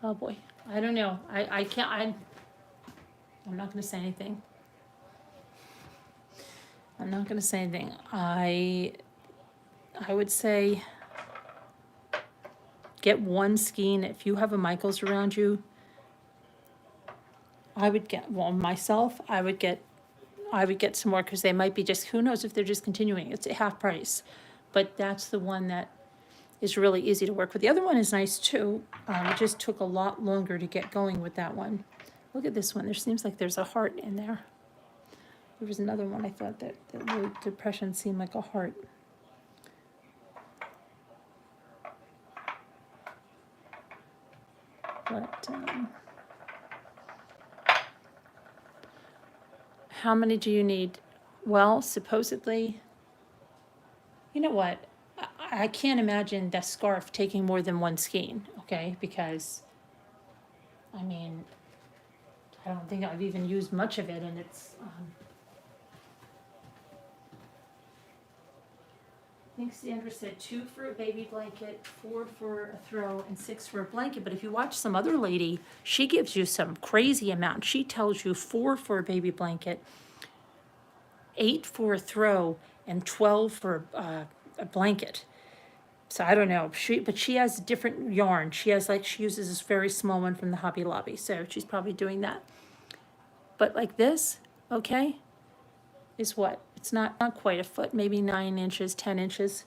Speaker 1: oh boy, I don't know. I can't, I'm not gonna say anything. I'm not gonna say anything. I would say get one skein. If you have a Michaels around you, I would get, well, myself, I would get some more because they might be just, who knows if they're just continuing. It's at half price. But that's the one that is really easy to work with. The other one is nice too. It just took a lot longer to get going with that one. Look at this one. There seems like there's a heart in there. There was another one I thought that the depression seemed like a heart. But how many do you need? Well, supposedly, you know what? I can't imagine that scarf taking more than one skein, okay? Because, I mean, I don't think I've even used much of it, and it's, I think Sandra said 2 for a baby blanket, 4 for a throw, and 6 for a blanket. But if you watch some other lady, she gives you some crazy amount. She tells you 4 for a baby blanket, 8 for a throw, and 12 for a blanket. So I don't know. But she has different yarn. She uses this very small one from the Hobby Lobby. So she's probably doing that. But like this, okay, is what? It's not quite a foot, maybe 9 inches, 10 inches.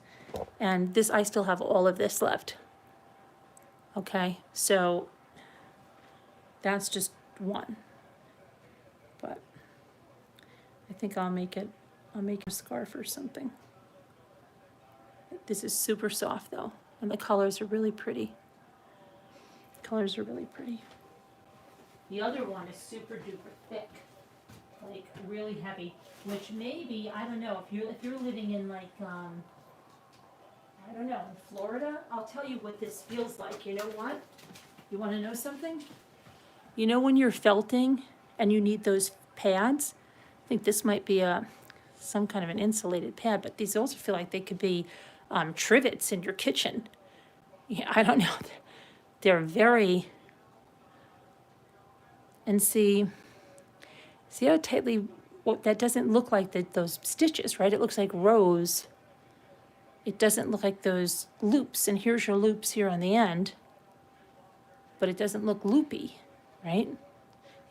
Speaker 1: And this, I still have all of this left. Okay, so that's just one. But I think I'll make a scarf or something. This is super soft though, and the colors are really pretty. Colors are really pretty. The other one is super duper thick, like really heavy, which maybe, I don't know, if you're living in like, I don't know, in Florida, I'll tell you what this feels like. You know what? You want to know something? You know when you're felting and you need those pads? I think this might be some kind of an insulated pad, but these also feel like they could be trivets in your kitchen. Yeah, I don't know. They're very, and see how tightly well, that doesn't look like those stitches, right? It looks like rows. It doesn't look like those loops, and here's your loops here on the end, but it doesn't look loopy, right?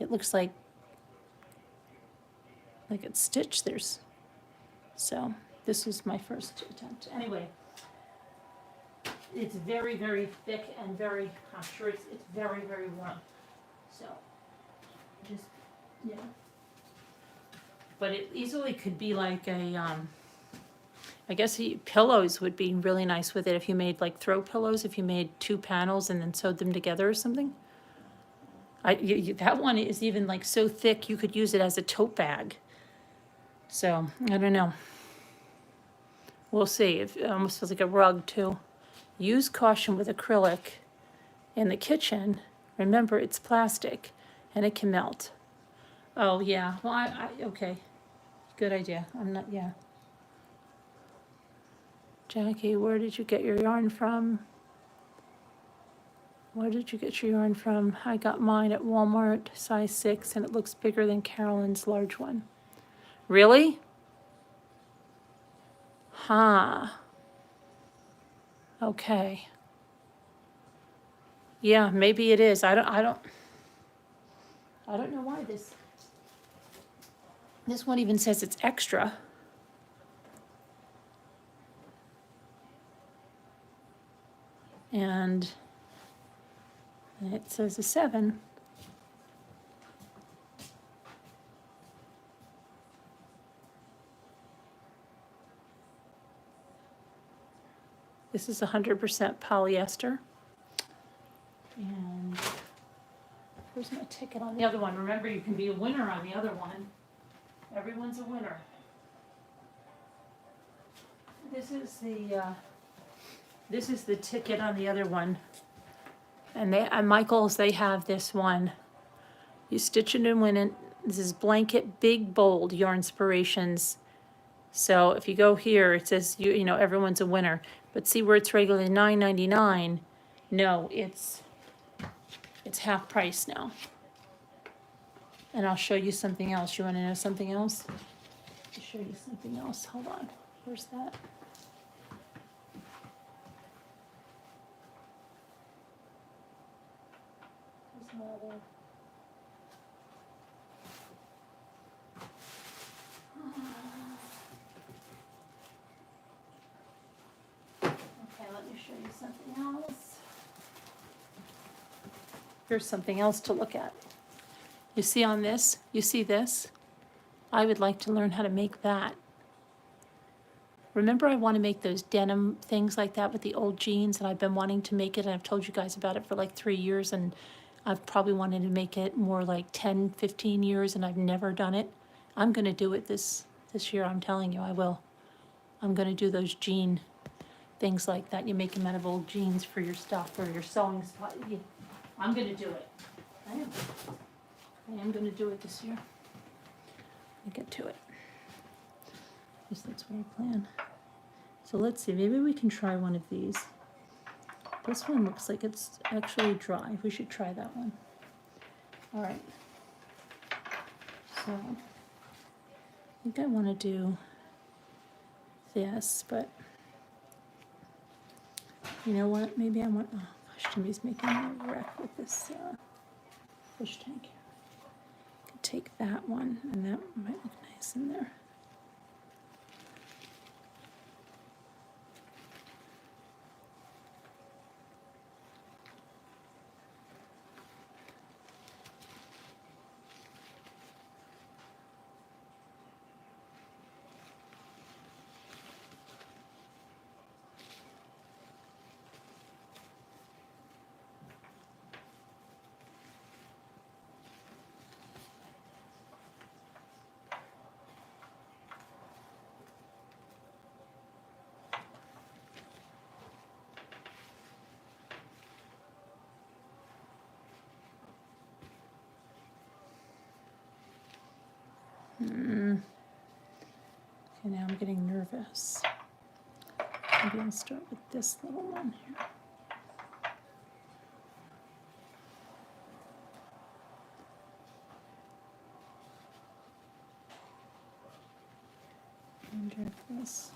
Speaker 1: It looks like it's stitched. So this was my first attempt. Anyway, it's very, very thick and very, I'm sure it's very, very warm. So just, yeah. But it easily could be like a, I guess pillows would be really nice with it if you made like throw pillows, if you made 2 panels and then sewed them together or something. That one is even like so thick you could use it as a tote bag. So, I don't know. We'll see. It almost feels like a rug too. Use caution with acrylic in the kitchen. Remember, it's plastic and it can melt. Oh, yeah. Well, okay. Good idea. I'm not, yeah. Jackie, where did you get your yarn from? Where did you get your yarn from? I got mine at Walmart, size 6, and it looks bigger than Carolyn's large one. Really? Huh. Okay. Yeah, maybe it is. I don't know why this one even says it's extra. And it says a 7. This is 100% polyester. And where's my ticket on the other one? Remember, you can be a winner on the other one. Everyone's a winner. This is the ticket on the other one. And at Michael's, they have this one. You stitch it and win it. This is blanket, big, bold, your inspirations. So if you go here, it says, you know, everyone's a winner. But see where it's regularly $9.99? No, it's half price now. And I'll show you something else. You want to know something else? I'll show you something else. Hold on. Where's that? There's another. Okay, let me show you something else. Here's something else to look at. You see on this? You see this? I would like to learn how to make that. Remember, I want to make those denim things like that with the old jeans, and I've been wanting to make it, and I've told you guys about it for like 3 years, and I've probably wanted to make it more like 10, 15 years, and I've never done it. I'm going to do it this year. I'm telling you, I will. I'm going to do those jean things like that. You make them out of old jeans for your stuff or your sewing spot. I'm going to do it. I am going to do it this year. I'll get to it. At least that's what I plan. So let's see, maybe we can try one of these. This one looks like it's actually dry. We should try that one. All right. So I think I want to do this, but you know what? Maybe I want, oh gosh, Jimmy's making a wreck with this fish tank here. I could take that one, and that might look nice in there. Okay, now I'm getting nervous. Maybe I'll start with this little one here. wonder if this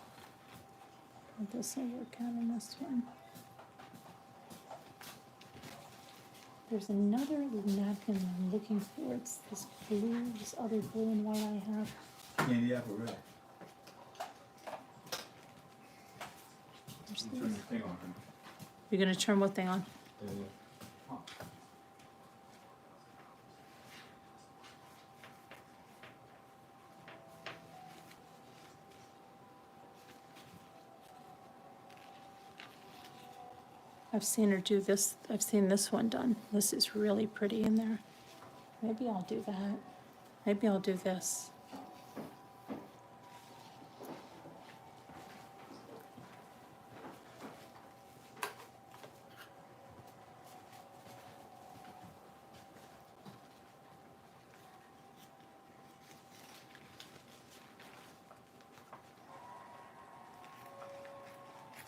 Speaker 1: will work out in this one. There's another napkin I'm looking for. It's this blue, this other blue and white I have.
Speaker 2: Candy apple red.
Speaker 1: There's
Speaker 2: Turn
Speaker 1: these.
Speaker 2: the thing on.
Speaker 1: You're gonna turn what thing on?
Speaker 2: Yeah. Oh.
Speaker 1: I've seen her do this. I've seen this one done. This is really pretty in there. Maybe I'll do that. Maybe I'll do this.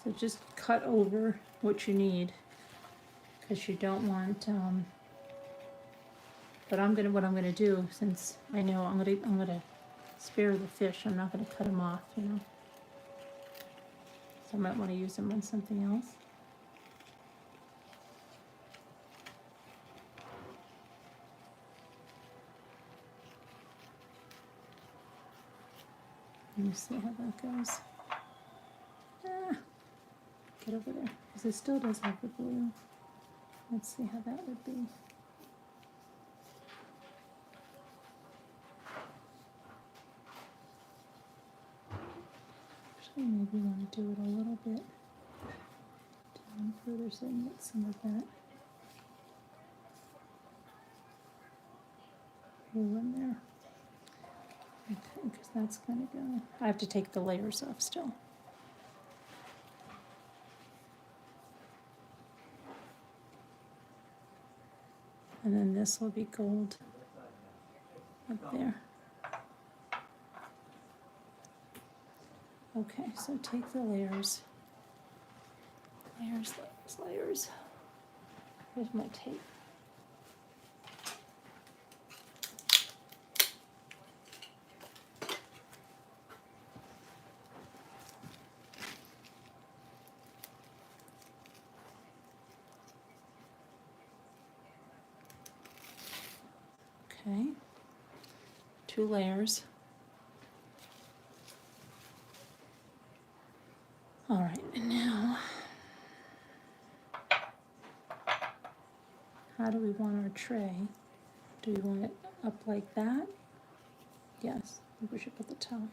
Speaker 1: So just cut over what you need, because you don't want, but what I'm gonna do, since I know I'm gonna spare the fish, I'm not gonna cut them off, you know. So I might wanna use them on something else. Let me see how that goes. Get over there, because it still does have the blue. Let's see how that would be. Actually, maybe want to do it a little bit down further so I can get some of that blue in there. Okay, because that's gonna go. I have to take the layers off still. And then this will be gold up there. Okay, so take the layers. Layers. Here's my tape. Okay, 2 layers. All right, and now, how do we want our tray? Do we want it up like that? Yes, I think we should put the top.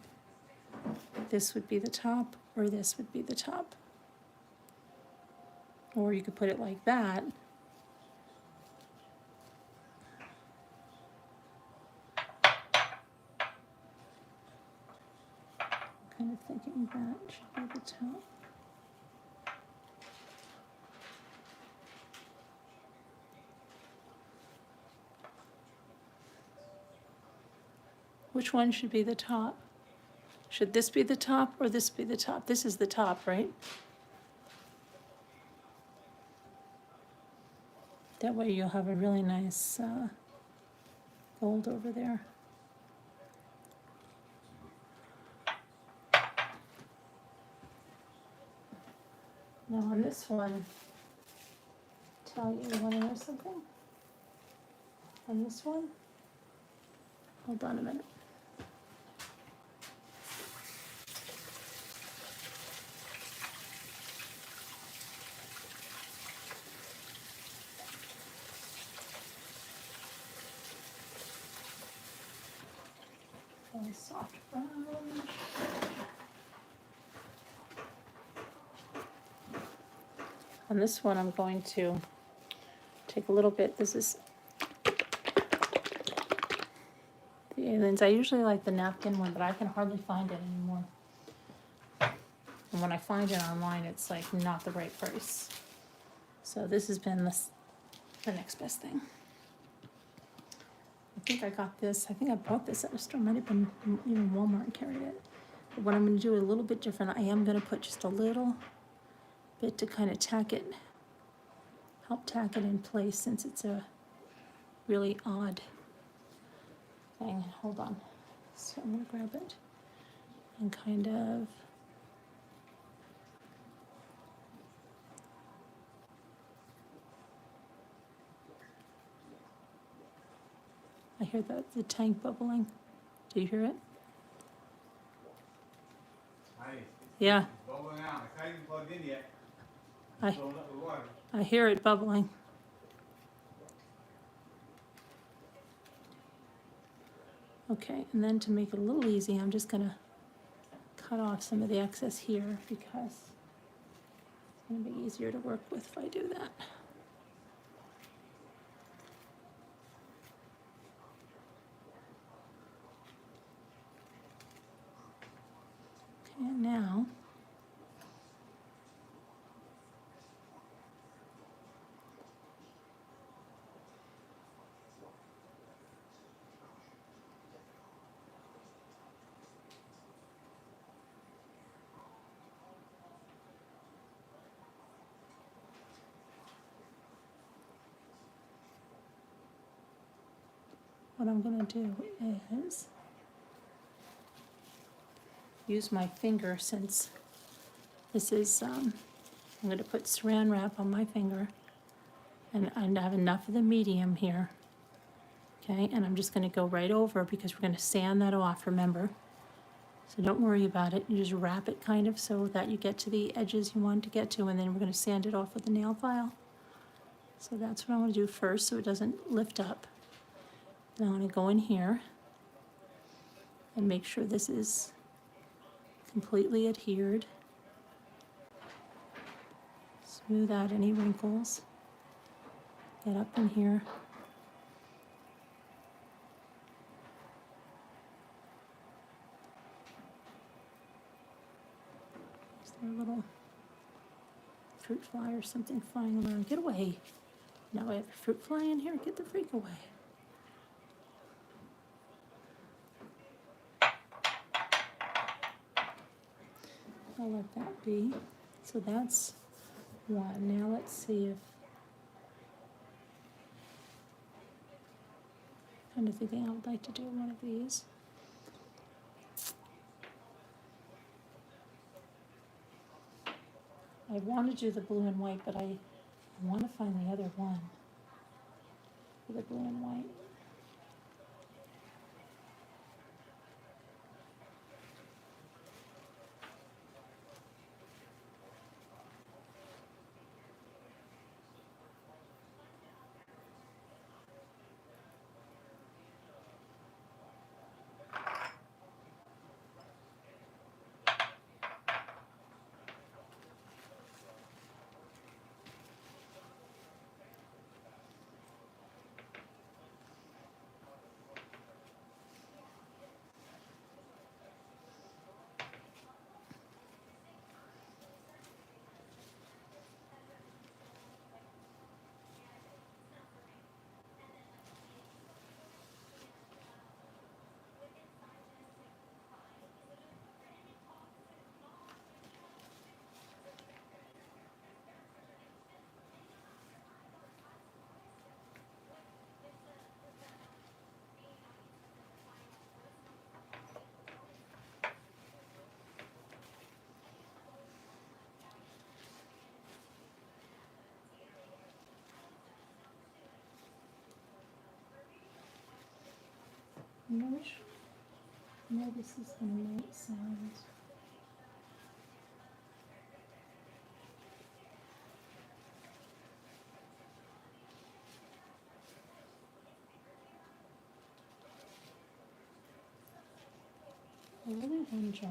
Speaker 1: This would be the top, or this would be the top. Or you could put it like that. Kind of thinking that should be the top. Which one should be the top? Should this be the top or this be the top? This is the top, right? That way you'll have a really nice gold over there. Now on this one, you want to know something? On this one, hold on a minute. A soft brown. On this one, I'm going to take a little bit. This is the aliens. I usually like the napkin one, but I can hardly find it anymore. And when I find it online, it's like not the right price. So this has been the next best thing. I think I got this. I think I bought this at a store. Might have been even Walmart carried it. But what I'm going to do a little bit different. I am going to put just a little bit to kind of help tack it in place, since it's a really odd thing. Hold on. So I'm going to grab it. and kind of I hear the tank bubbling. Do you hear it?
Speaker 2: Hi.
Speaker 1: Yeah.
Speaker 2: It's bubbling out. It's not even plugged in yet.
Speaker 1: I,
Speaker 2: Filling up with water.
Speaker 1: I hear it bubbling. Okay, and then to make it a little easy, I'm just gonna cut off some of the excess here because it's gonna be easier to work with if I do that. Okay, and now what I'm gonna do is use my finger since this is, I'm gonna put saran wrap on my finger and I have enough of the medium here. Okay, and I'm just gonna go right over because we're gonna sand that off, remember? So don't worry about it, you just wrap it kind of so that you get to the edges you want to get to, and then we're gonna sand it off with the nail file. So that's what I'm gonna do first so it doesn't lift up. Then I'm gonna go in here and make sure this is completely adhered. Smooth out any wrinkles. Get up in here. Is there a little fruit fly or something flying around? Get away. Now I have a fruit fly in here. Get the freak away. I'll let that be. So that's one. Now let's see if, kind of thinking I would like to do one of these. I want to do the blue and white, but I want to find the other one for the blue and white. I know this is gonna make sounds. I really wonder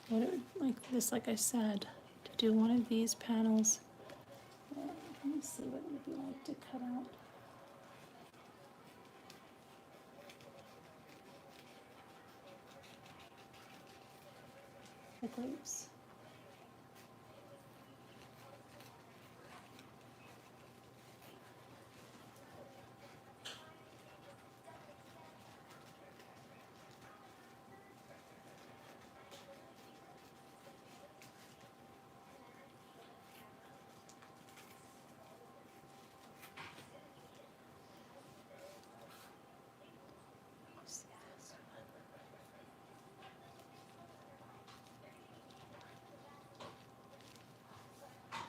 Speaker 1: what it would like this, like I said, to do one of these panels. Let me see what it would be like to cut out. The grapes.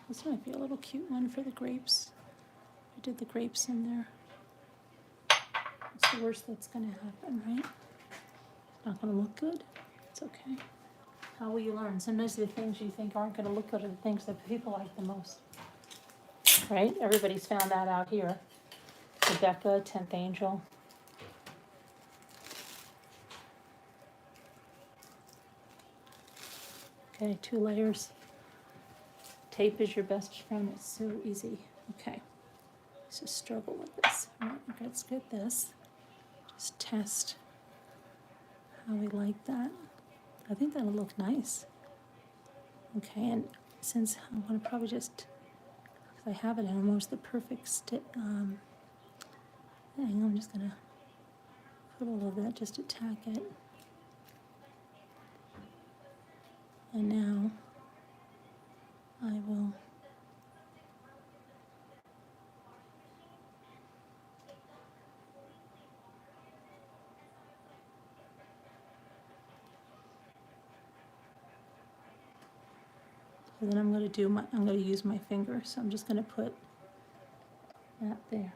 Speaker 1: This might be a little cute one for the grapes. I did the grapes in there. What's the worst that's gonna happen, right? Not gonna look good? It's okay. How will you learn? Sometimes the things you think aren't gonna look good are the things that people like the most. Right? Everybody's found that out here. Rebecca, 10th Angel. Okay, 2 layers. Tape is your best friend. It's so easy. Okay. Let's just struggle with this. All right, let's get this. Just test how we like that. I think that'll look nice. Okay, and since I'm gonna probably just, because I have it in almost the perfect thing, I'm just gonna put a little bit, just to tack it. And now I will and then I'm going to use my finger, so I'm just going to put that there.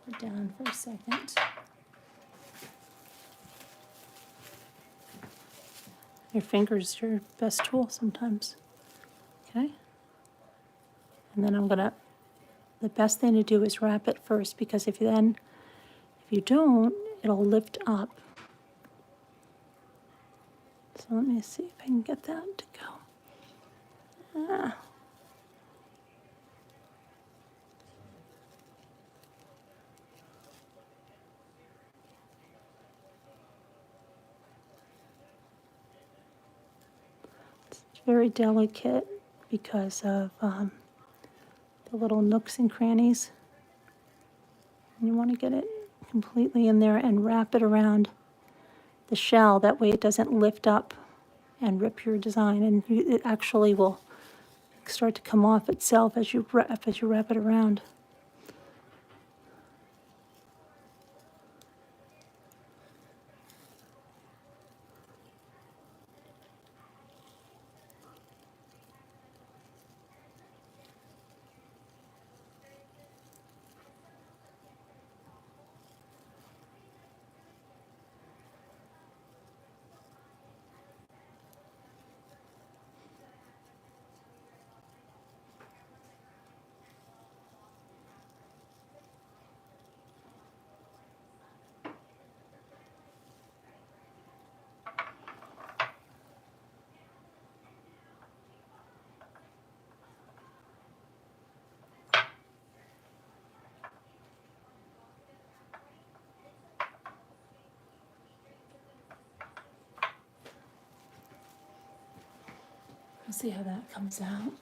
Speaker 1: Put down for a second. Your finger's your best tool sometimes. Okay? And then the best thing to do is wrap it first, because if you don't, it'll lift up. So let me see if I can get that to go. It's very delicate because of the little nooks and crannies. And you want to get it completely in there and wrap it around the shell. That way it doesn't lift up and rip your design, and it actually will start to come off itself as you wrap it around. We'll see how that comes out.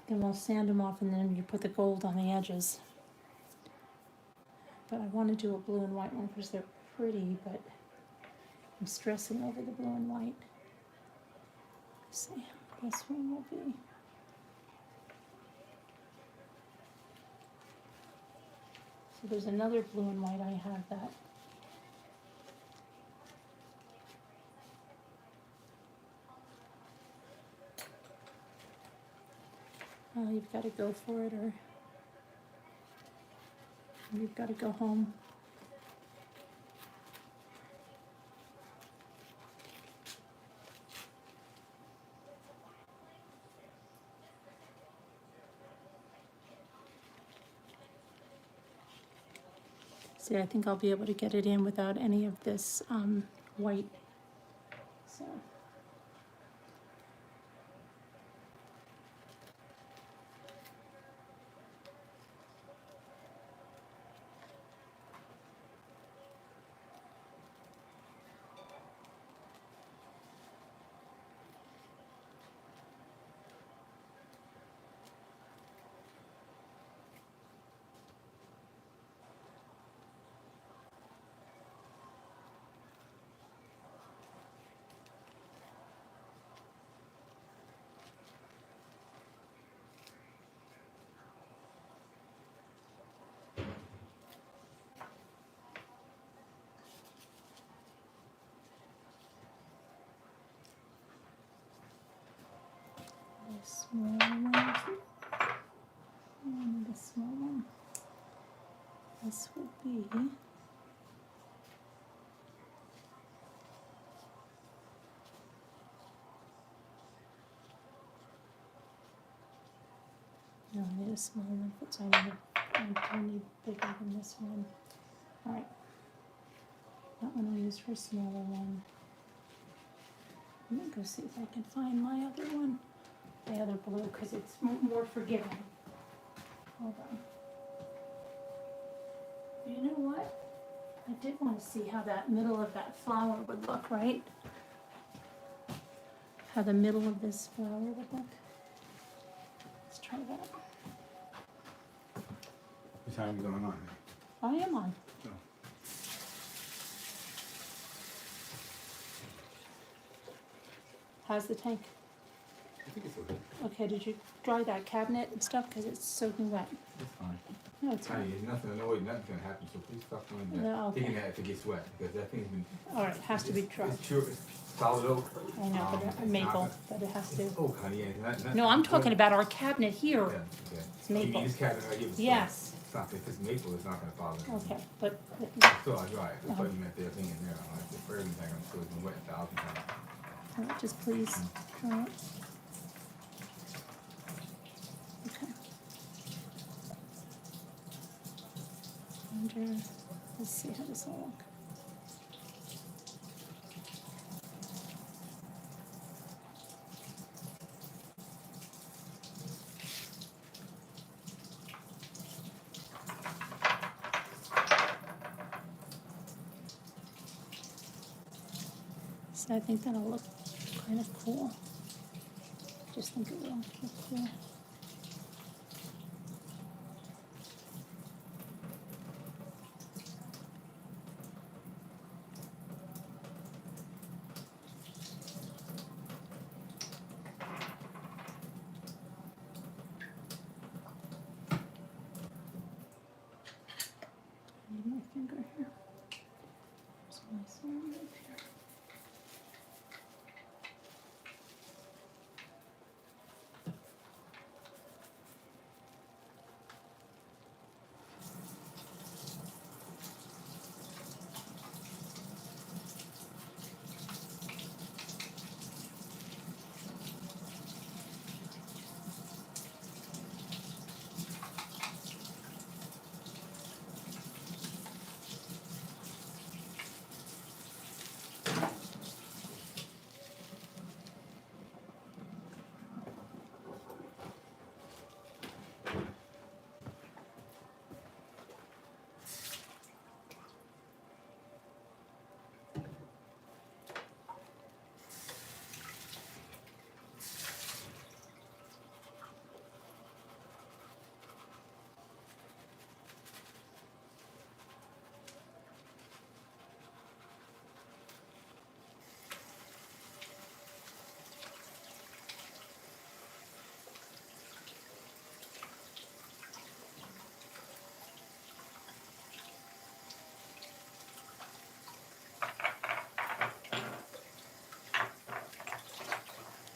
Speaker 1: Then we'll sand them off, and then you put the gold on the edges. But I want to do a blue and white one because they're pretty, but I'm stressing over the blue and white. Let's see, this one will be. So there's another blue and white, I have that. You've got to go for it, or you've got to go home. See, I think I'll be able to get it in without any of this white. So. Small one. this would be. No, I need a small one, but I need bigger than this one. All right, that one I'll use for a smaller one. Let me go see if I can find my other one, the other blue, because it's more forgiving. Hold on. You know what? I did want to see how that middle of that flower would look, right? How the middle of this flower would look. Let's try that.
Speaker 2: What time are you going on?
Speaker 1: I am on.
Speaker 2: No.
Speaker 1: How's the tank?
Speaker 2: I think it's okay.
Speaker 1: Okay, did you dry that cabinet and stuff? Because it's soaking wet.
Speaker 2: It's fine.
Speaker 1: No, it's
Speaker 2: Honey,
Speaker 1: fine.
Speaker 2: nothing's gonna happen, so please stop doing that.
Speaker 1: No, okay.
Speaker 2: Taking that if it gets wet, because that thing's been.
Speaker 1: All right, it has to be dry.
Speaker 2: It's pure, it's solid oak.
Speaker 1: I know, but
Speaker 2: It's
Speaker 1: maple,
Speaker 2: not-
Speaker 1: but it has to.
Speaker 2: It's oak, honey, yeah, not.
Speaker 1: No, I'm talking about our cabinet
Speaker 2: Yeah,
Speaker 1: here.
Speaker 2: okay.
Speaker 1: It's maple.
Speaker 2: You mean this cabinet right here? It's
Speaker 1: Yes.
Speaker 2: It's not, if it's maple, it's not gonna bother me.
Speaker 1: Okay, but
Speaker 2: So I dry it, that's
Speaker 1: Uh-huh.
Speaker 2: what you meant there, thing in there, the furring thing, I'm sure it's been wet 1,000 times.
Speaker 1: all right, just please dry it. Okay. Under, let's see how this will look. So I think that'll look kind of cool. Just think it will look cool. I need my finger here. Where's my ceramic here?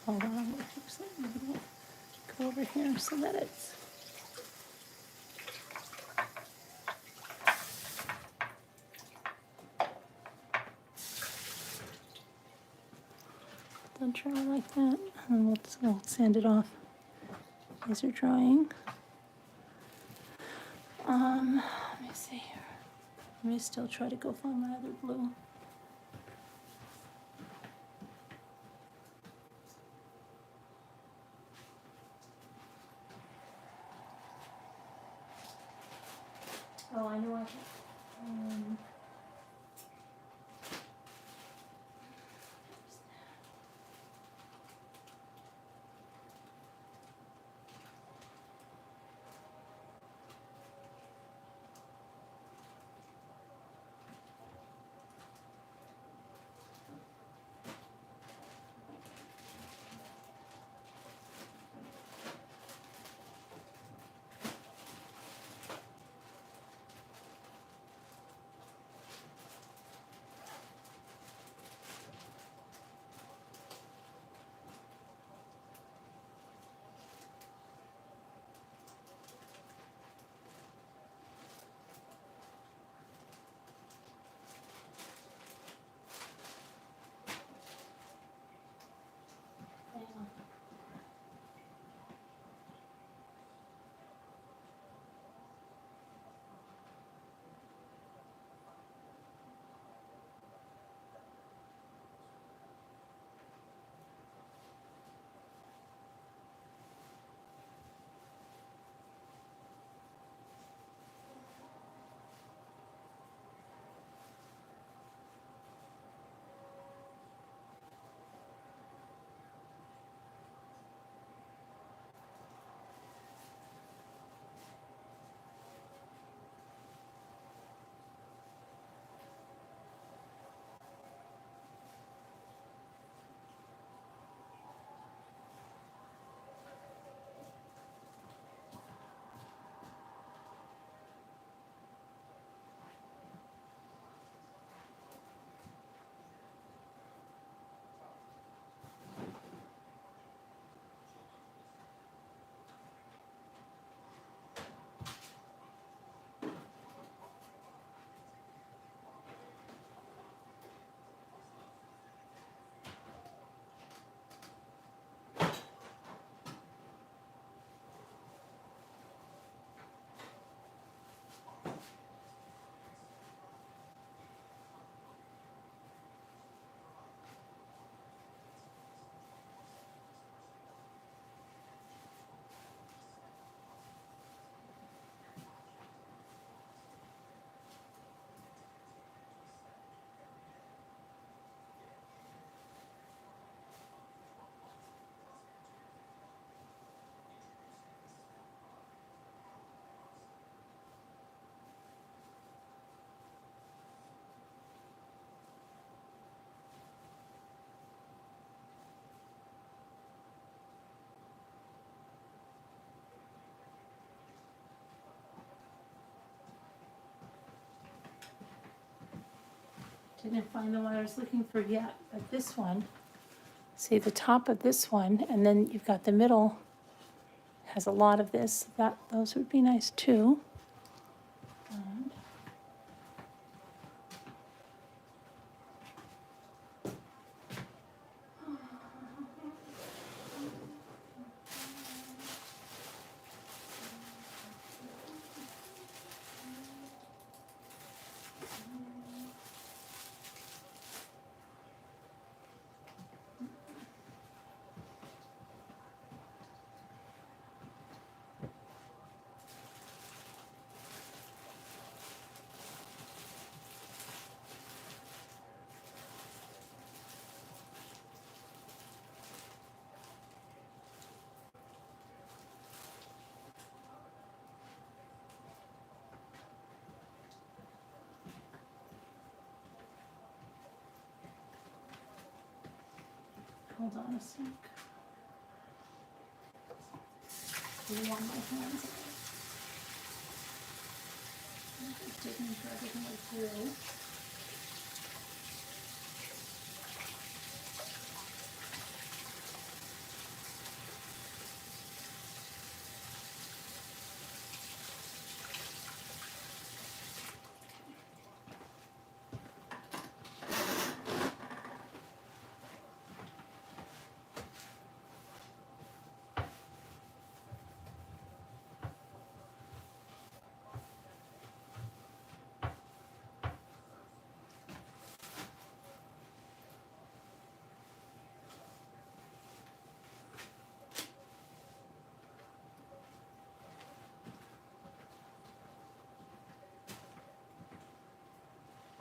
Speaker 1: Hold on, fix that a little bit. Go over here so that it's. Don't dry like that, and we'll sand it off. These are drying. Let me see here. Let me still try to go find my other blue. Oh, I know I can. Didn't find the one I was looking for yet, but this one, see the top of this one, and then you've got the middle, has a lot of this. Those would be nice too. And hold on a sec. Do you want my hands? I'm just taking sure everything is through.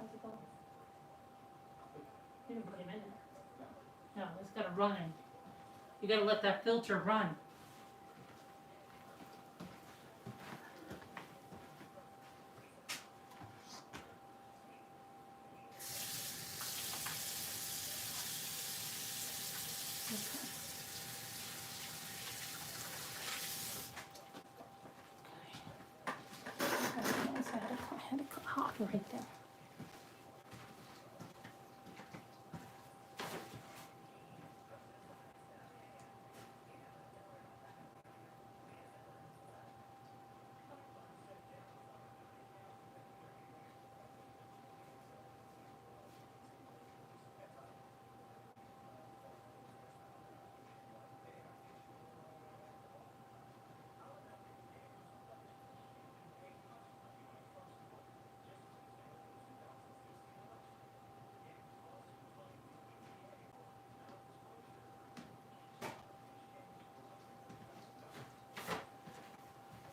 Speaker 1: How's it going? You didn't put him in there. No, it's gotta run in. You gotta let that filter run. Okay. I had a hot right there.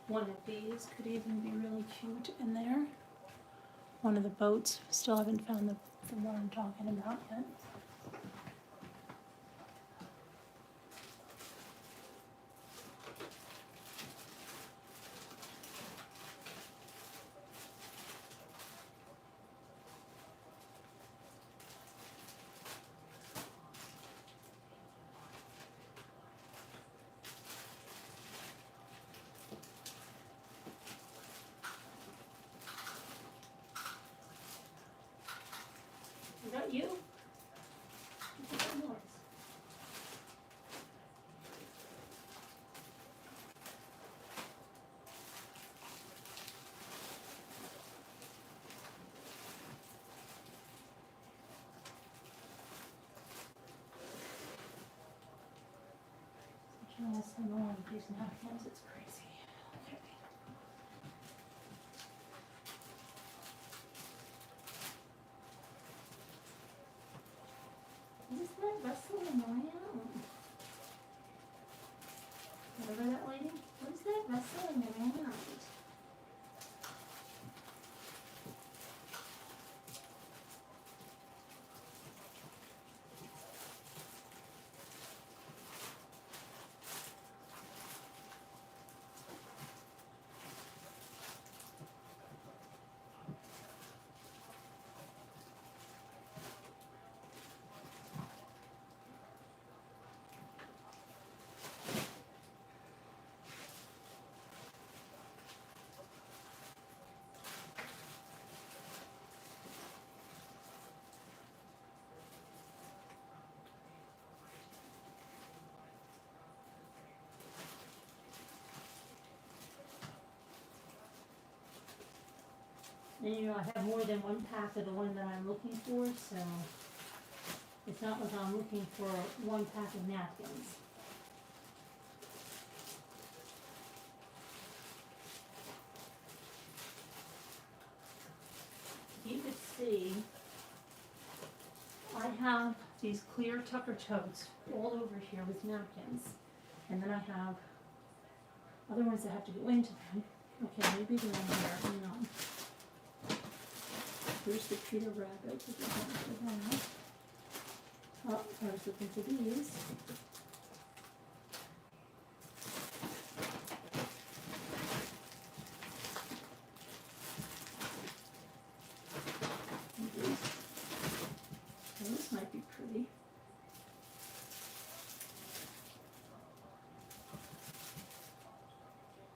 Speaker 1: One of these could even be really cute in there. One of the boats. Still haven't found the one I'm talking about yet. Is that you? What's that noise? Such a mess in all of these napkins, it's crazy. Okay. What is that rustling around? Remember that lady? What is that rustling around? And you know, I have more than one pack of the one that I'm looking for, so it's not like I'm looking for one pack of napkins. You could see, I have these clear Tucker totes all over here with napkins. And then I have other ones that have to go into them. Okay, maybe they're in here, hang on. Here's the Peter Rabbit, if you want for that. Oh, I was looking for these. And these. Oh, this might be pretty.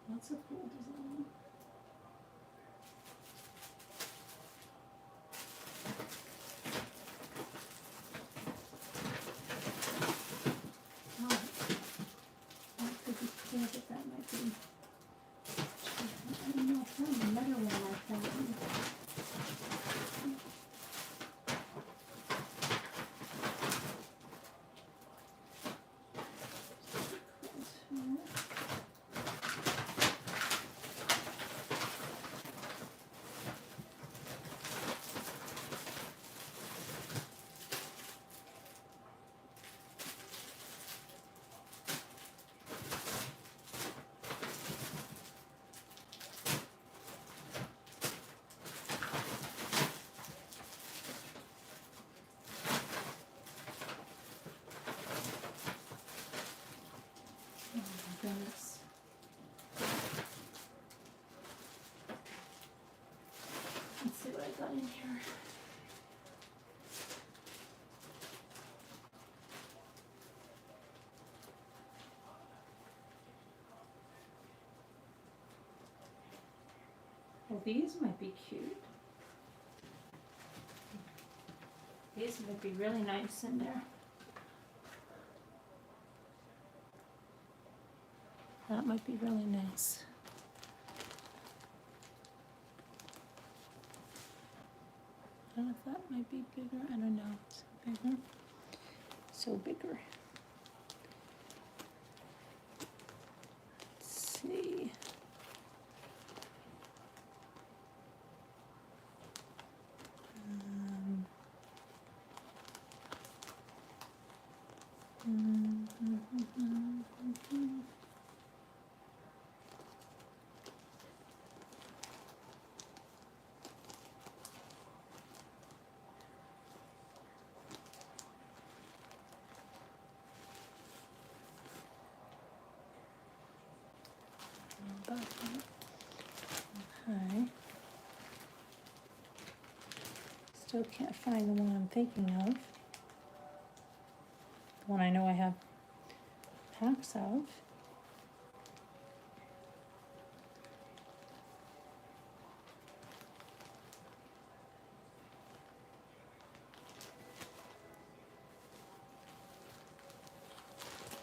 Speaker 1: That's a cool design. Oh, that could be cool, but that might be. I don't know, I found another one I found. Oh my goodness. Let's see what I got in here. Well, these might be cute. These might be really nice in there. That might be really nice. I don't know if that might be bigger. I don't know. So bigger. So bigger. Let's see. Okay. Still can't find the one I'm thinking of. The one I know I have packs of.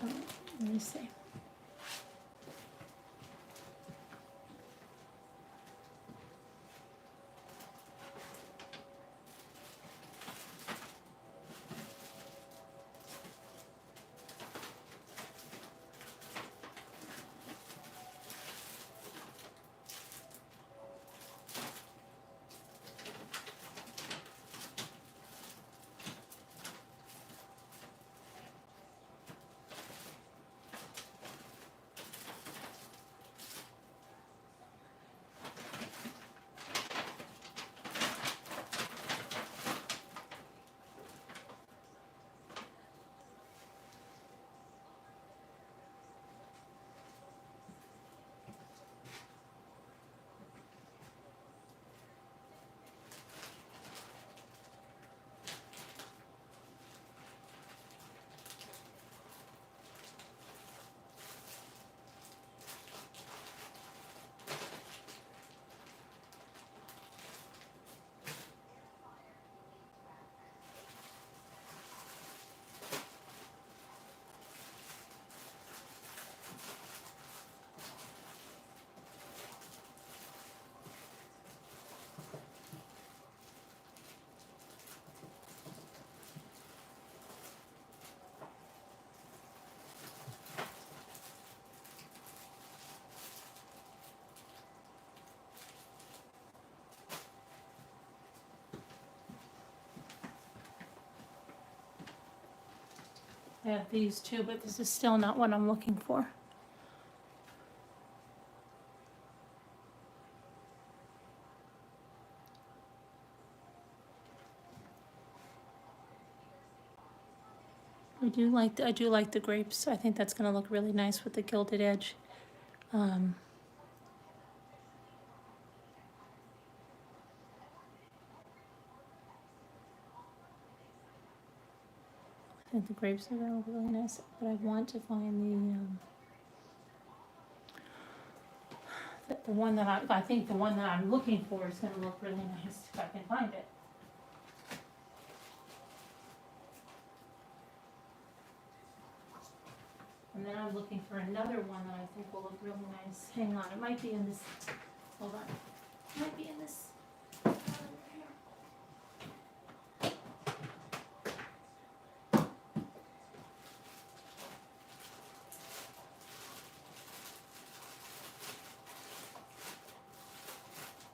Speaker 1: Oh, let me see. I have these too, but this is still not what I'm looking for. I do like the grapes. I think that's gonna look really nice with the gilded edge. Um, I think the grapes are gonna look really nice, but I want to find the one that I think the one that I'm looking for is gonna look really nice if I can find it. And then I'm looking for another one that I think will look really nice. Hang on, it might be in this, hold on. It might be in this. Over here.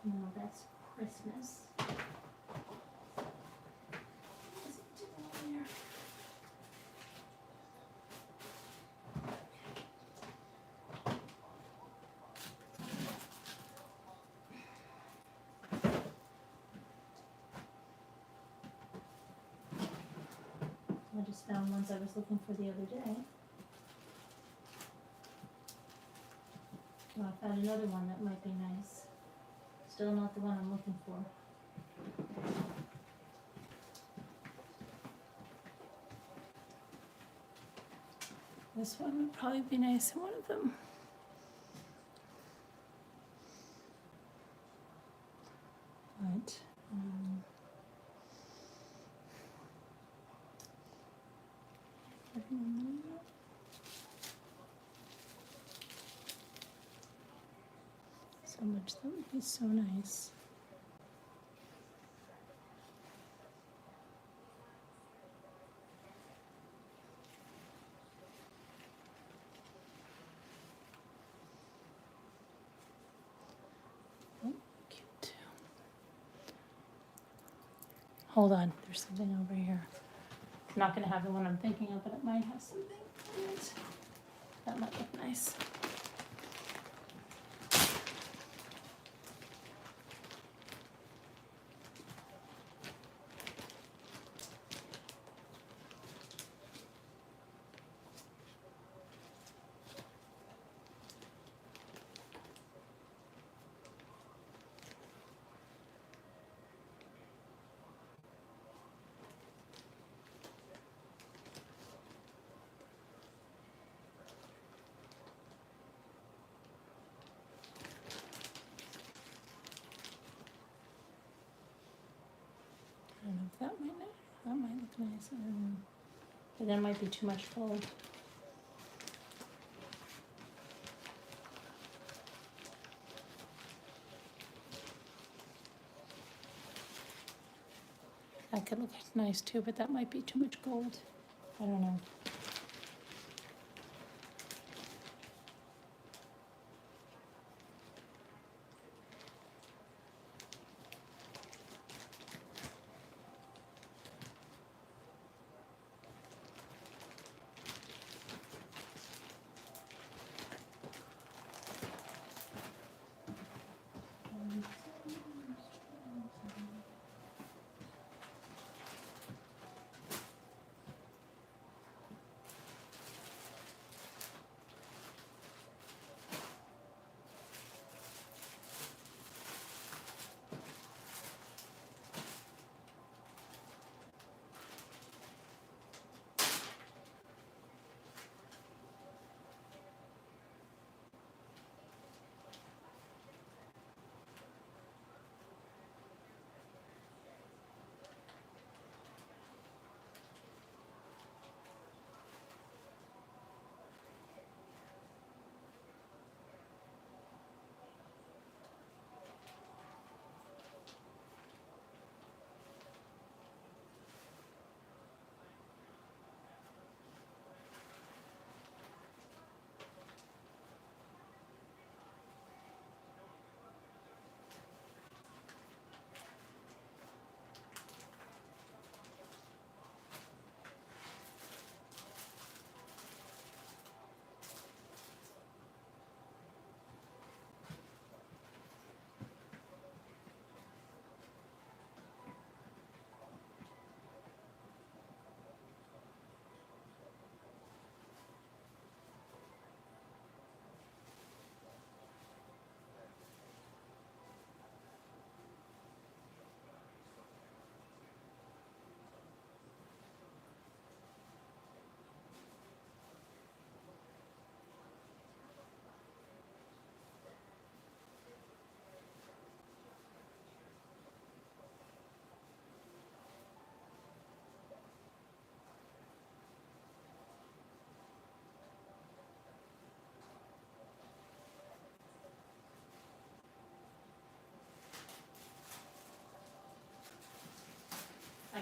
Speaker 1: No, that's Christmas. What is it doing there? I just found ones I was looking for the other day. Well, I found another one that might be nice. Still not the one I'm looking for. This one would probably be nice in one of them. But, so much, that would be so nice. Oh, cute. Hold on, there's something over here. I'm not gonna have the one I'm thinking of, but it might have something in it. That might look nice. I don't know if that might look nice. I don't know. But that might be too much gold. That could look nice too, but that might be too much gold. I don't know.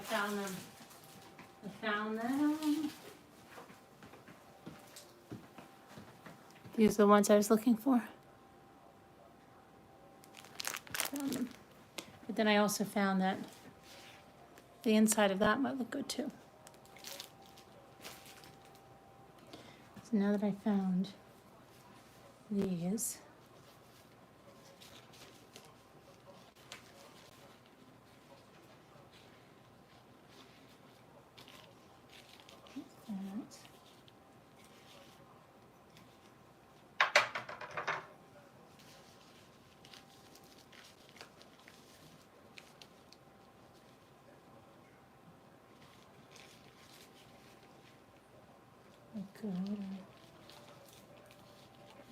Speaker 1: found them. I found them. These are the ones I was looking for. Found them. But then I also found that the inside of that might look good too. So now that I found these, that. Good.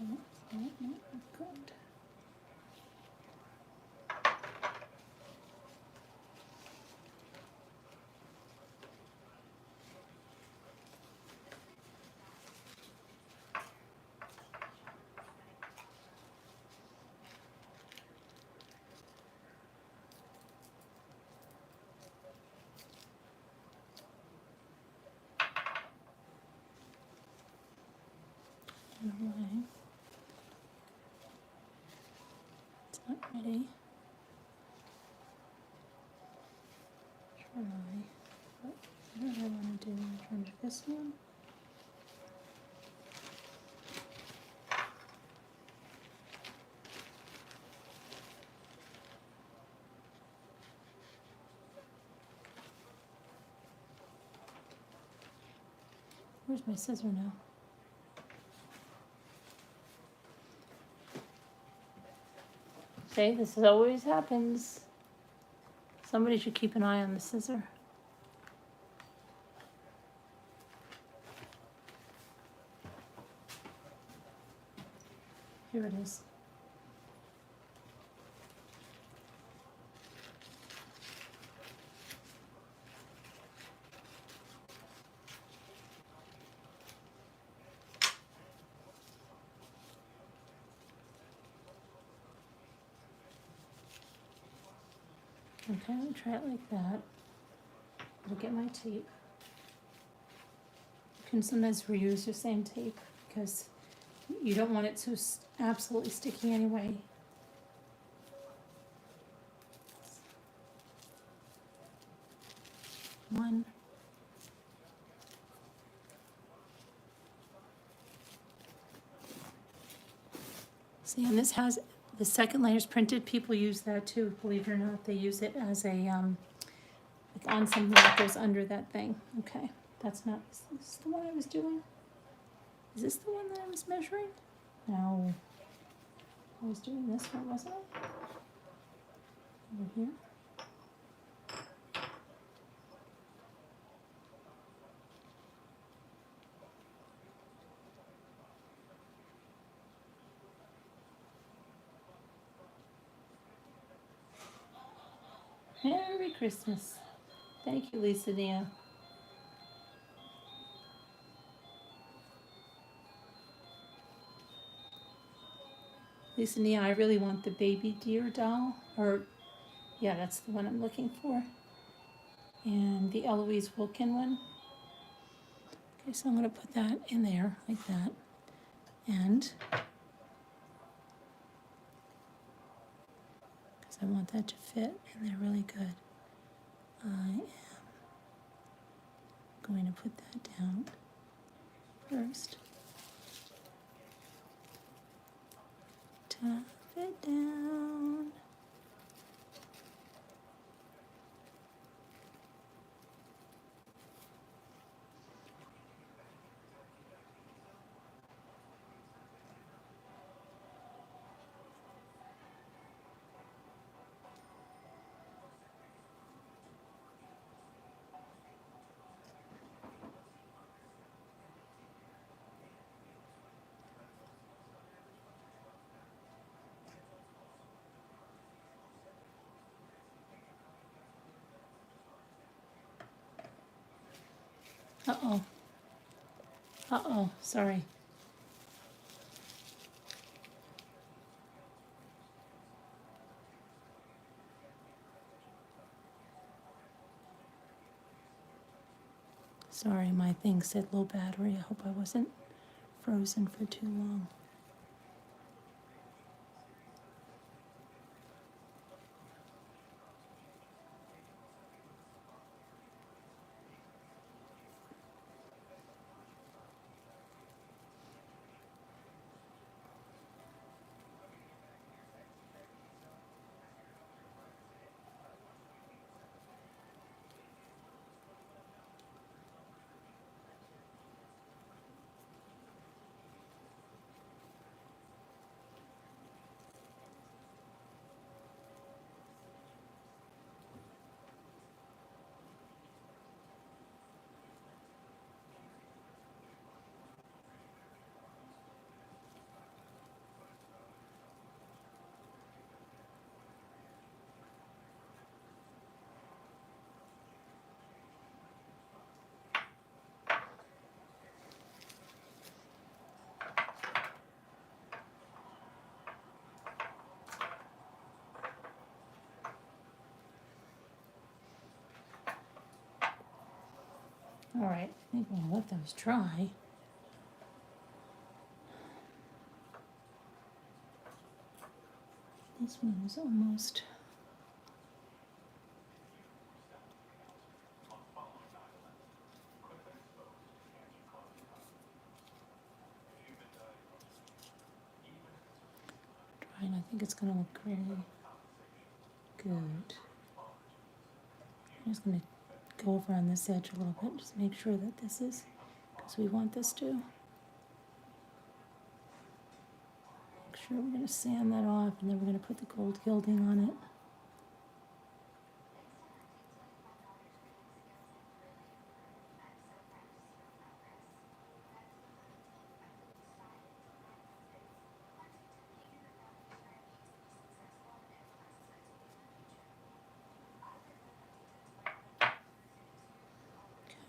Speaker 1: No, good. Away. It's not ready. Try. What do I want to do? I'm trying to do this one. Where's my scissor now? See, this always happens. Somebody should keep an eye on the scissor. Here it is. Okay, I'll try it like that. I'll get my tape. You can sometimes reuse your same tape because you don't want it so absolutely sticky anyway. One. See, and this has the second layer is printed. People use that too, believe it or not. They use it as a like on something that goes under that thing. Okay, that's not. Is this the one I was doing? Is this the one that I was measuring? No, I was doing this one, wasn't I? Over here. Merry Christmas. Thank you, Lisa Nia. Lisa Nia, I really want the baby deer doll. Or, yeah, that's the one I'm looking for. And the Eloise Wilkin one. Okay, so I'm going to put that in there like that. And because I want that to fit and they're really good, I am going to put that down first. Tap it down. Uh-oh. Uh-oh, sorry. Sorry, my thing said low battery. I hope I wasn't frozen for too long. All right, I think we'll let those dry. This one is almost. Dry, and I think it's gonna look really good. I'm just gonna go over on this edge a little bit, just make sure that this is, because we want this to. Make sure we're gonna sand that off, and then we're gonna put the gold gilding on it.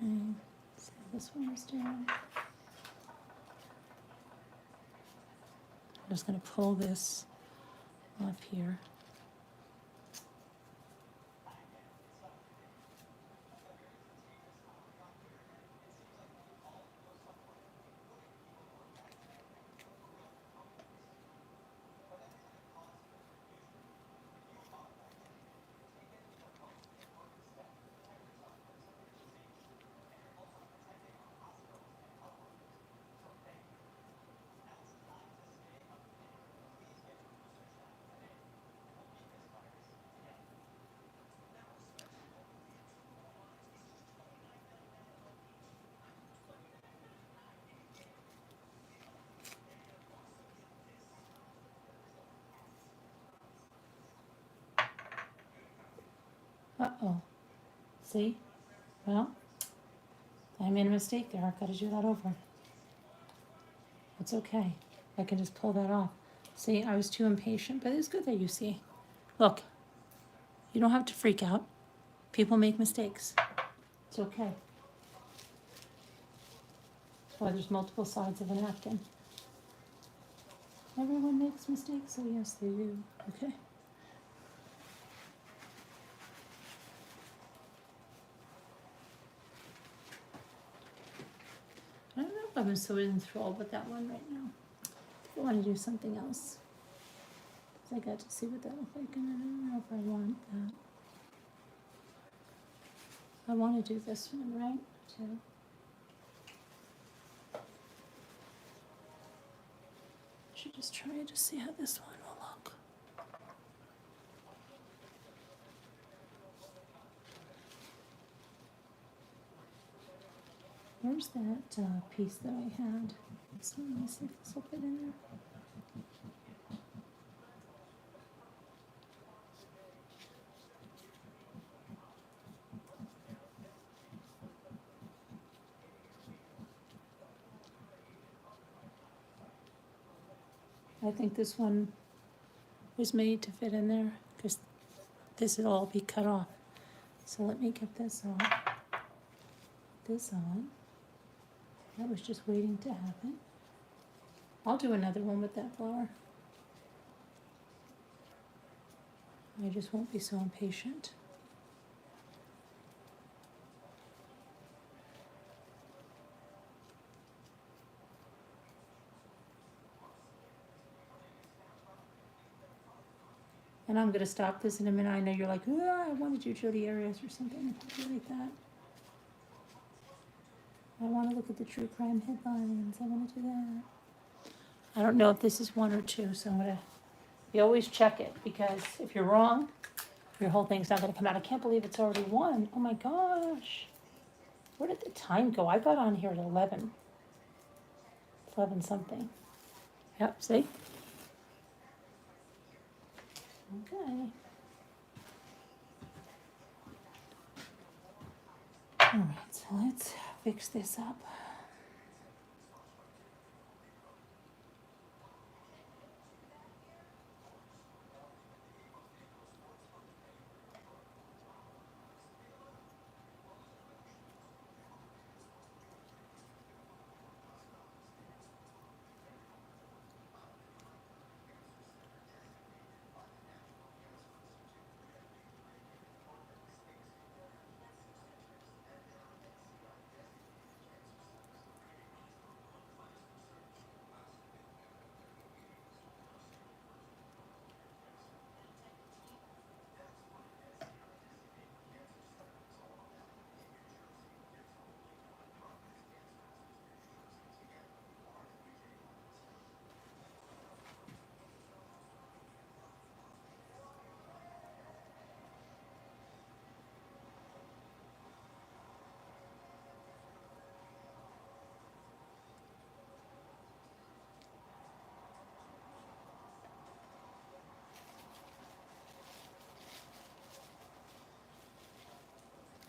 Speaker 1: Okay, so this one is down. I'm just gonna pull this off here. Uh-oh. See? Well, I made a mistake there. I've got to do that over. It's okay. I can just pull that off. See, I was too impatient, but it's good that you see. Look, you don't have to freak out. People make mistakes. It's okay. That's why there's multiple sides of a napkin. Everyone makes mistakes, so yes, they do. Okay. I don't know if I'm so enthralled with that one right now. I think I want to do something else. 'Cause I got to see what that looks like, and I don't know if I want that. I want to do this one, right? Too. Should just try to see how this one will look. Where's that piece that I had? So let me see if this will fit in there. I think this one was made to fit in there because this will all be cut off. So let me get this off. This on. That was just waiting to happen. I'll do another one with that flower. I just won't be so impatient. And I'm gonna stop this in a minute. I know you're like, I want to do Jody areas or something like that. I want to look at the true crime headlines. I want to do that. I don't know if this is one or two, so I'm gonna. You always check it because if you're wrong, your whole thing's not gonna come out. I can't believe it's already one. Oh my gosh. Where did the time go? I got on here at 11. 11 something. Yep, see? Okay. All right, so let's fix this up.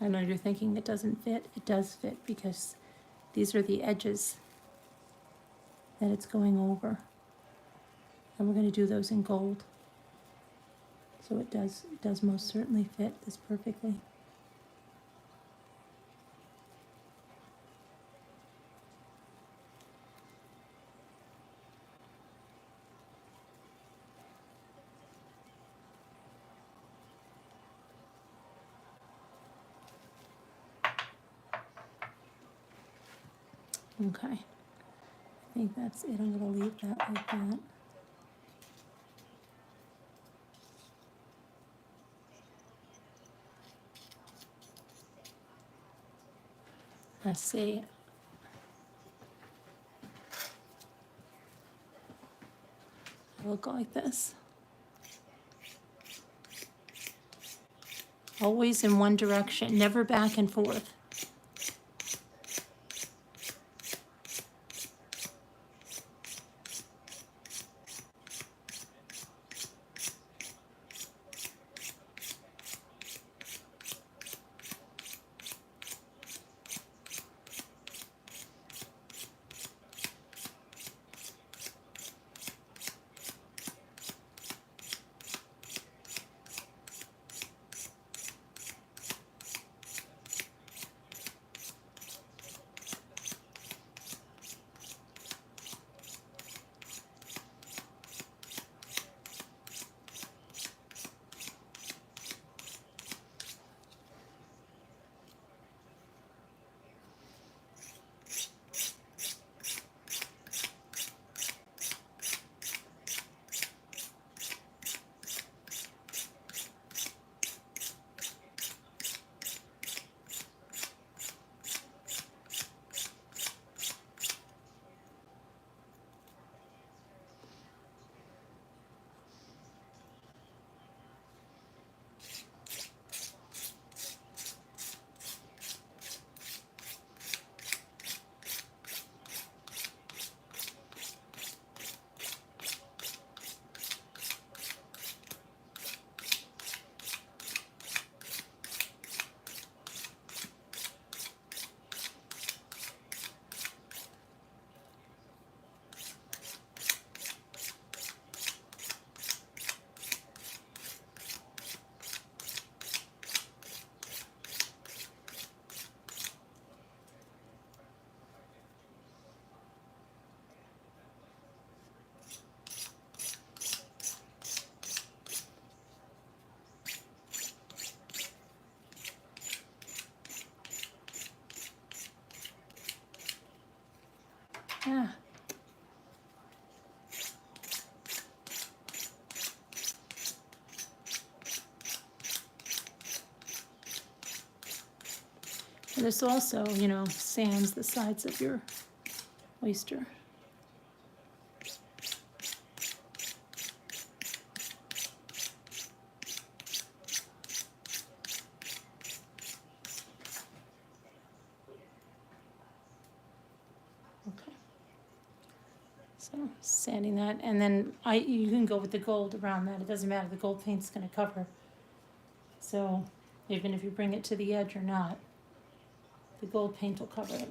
Speaker 1: I know you're thinking it doesn't fit. It does fit because these are the edges that it's going over. And we're going to do those in gold. So it does most certainly fit this perfectly. Okay. I think that's it. I'm going to leave that like that. Let's see. It'll go like this. Always in one direction, never back and forth. Yeah. And this also, you know, sands the sides of your oyster. Okay. So sanding that, and then you can go with the gold around that. It doesn't matter. The gold paint's going to cover. So even if you bring it to the edge or not, the gold paint will cover it.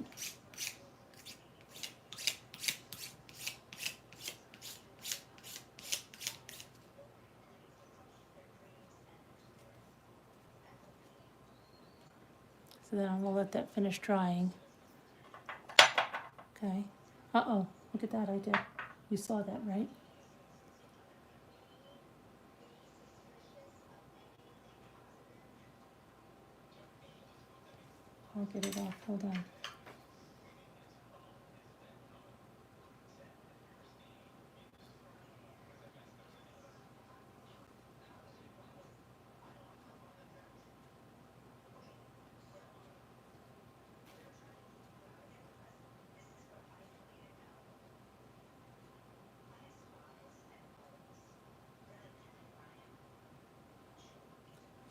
Speaker 1: So then I'm going to let that finish drying. Okay. Uh-oh, look at that, I did. You saw that, right? I'll get it off, hold on.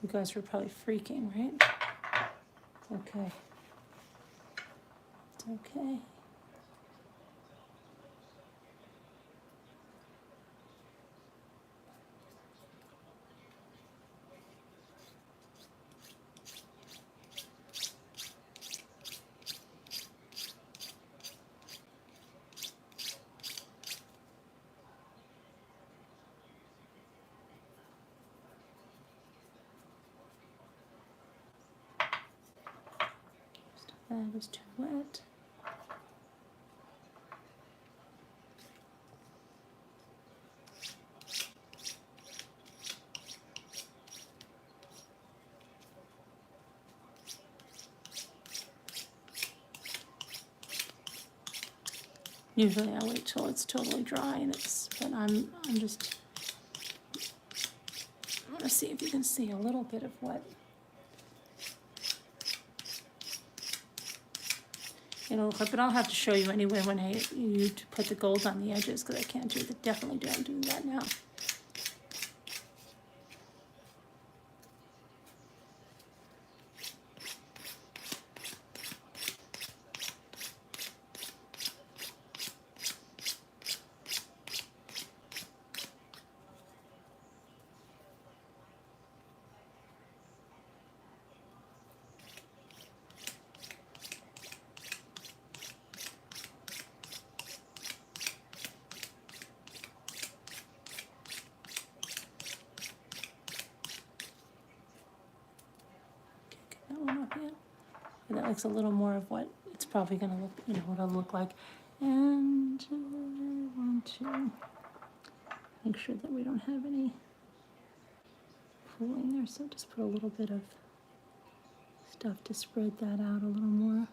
Speaker 1: You guys were probably freaking, right? Okay. It's okay. That was too wet. Usually I wait till it's totally dry and but I'm just, I want to see if you can see a little bit of what, it'll look like, but I'll have to show you anyway when you put the gold on the edges, because I can't do that, definitely don't do that now. That one up here. And that looks a little more of what it's probably going to look, you know, what it'll look like. And I want to make sure that we don't have any pooling there, so just put a little bit of stuff to spread that out a little more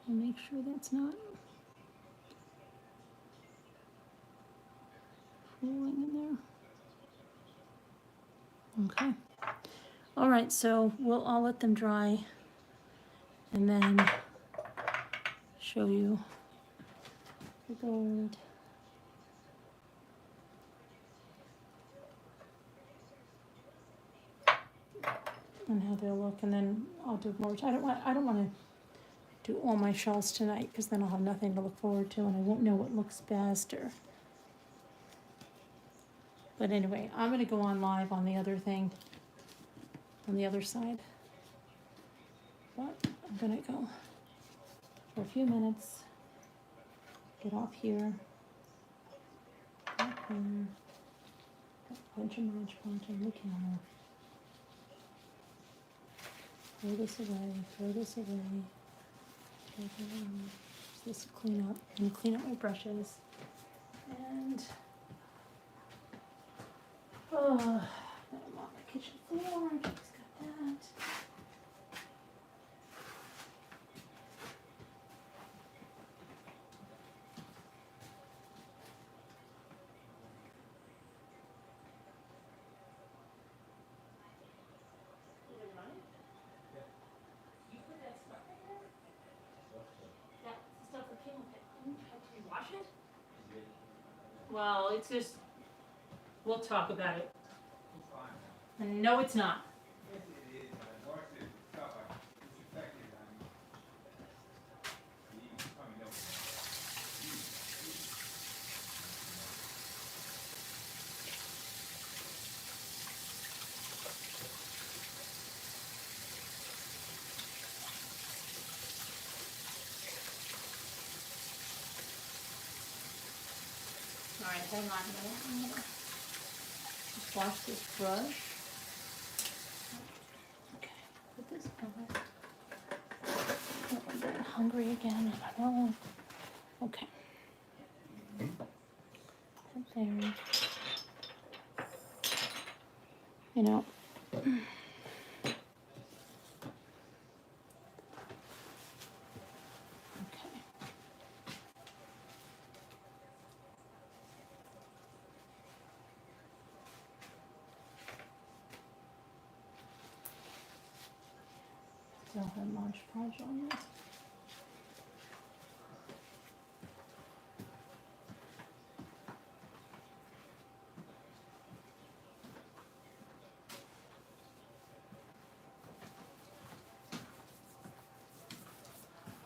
Speaker 1: and make sure that's not pooling in there. Okay. All right, so I'll let them dry and then show you the gold. And how they'll look, and then I'll do more. I don't want to do all my shells tonight, because then I'll have nothing to look forward to, and I won't know what looks best. But anyway, I'm gonna go on live on the other thing, on the other side. But I'm gonna go for a few minutes. Get off here. Up here. Bunch of Mod Podge on the counter. Throw this away, throw this away. Take it away. Just to clean up, and clean up my brushes. And, oh, then I'm on the kitchen floor, just got that. it? Well, it's just, we'll talk about it. No, it's not.
Speaker 2: Yes, it is. I watched it. Stuff like it's affected. You probably know.
Speaker 1: All right, hang on a minute. I'm gonna just wash this brush. Okay, put this over. Oh, I'm getting hungry again. I don't know. Okay. Put there. You know. Okay. Still have Mod Podge on this.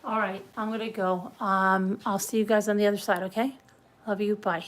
Speaker 1: All right, I'm gonna go. I'll see you guys on the other side, okay? Love you, bye.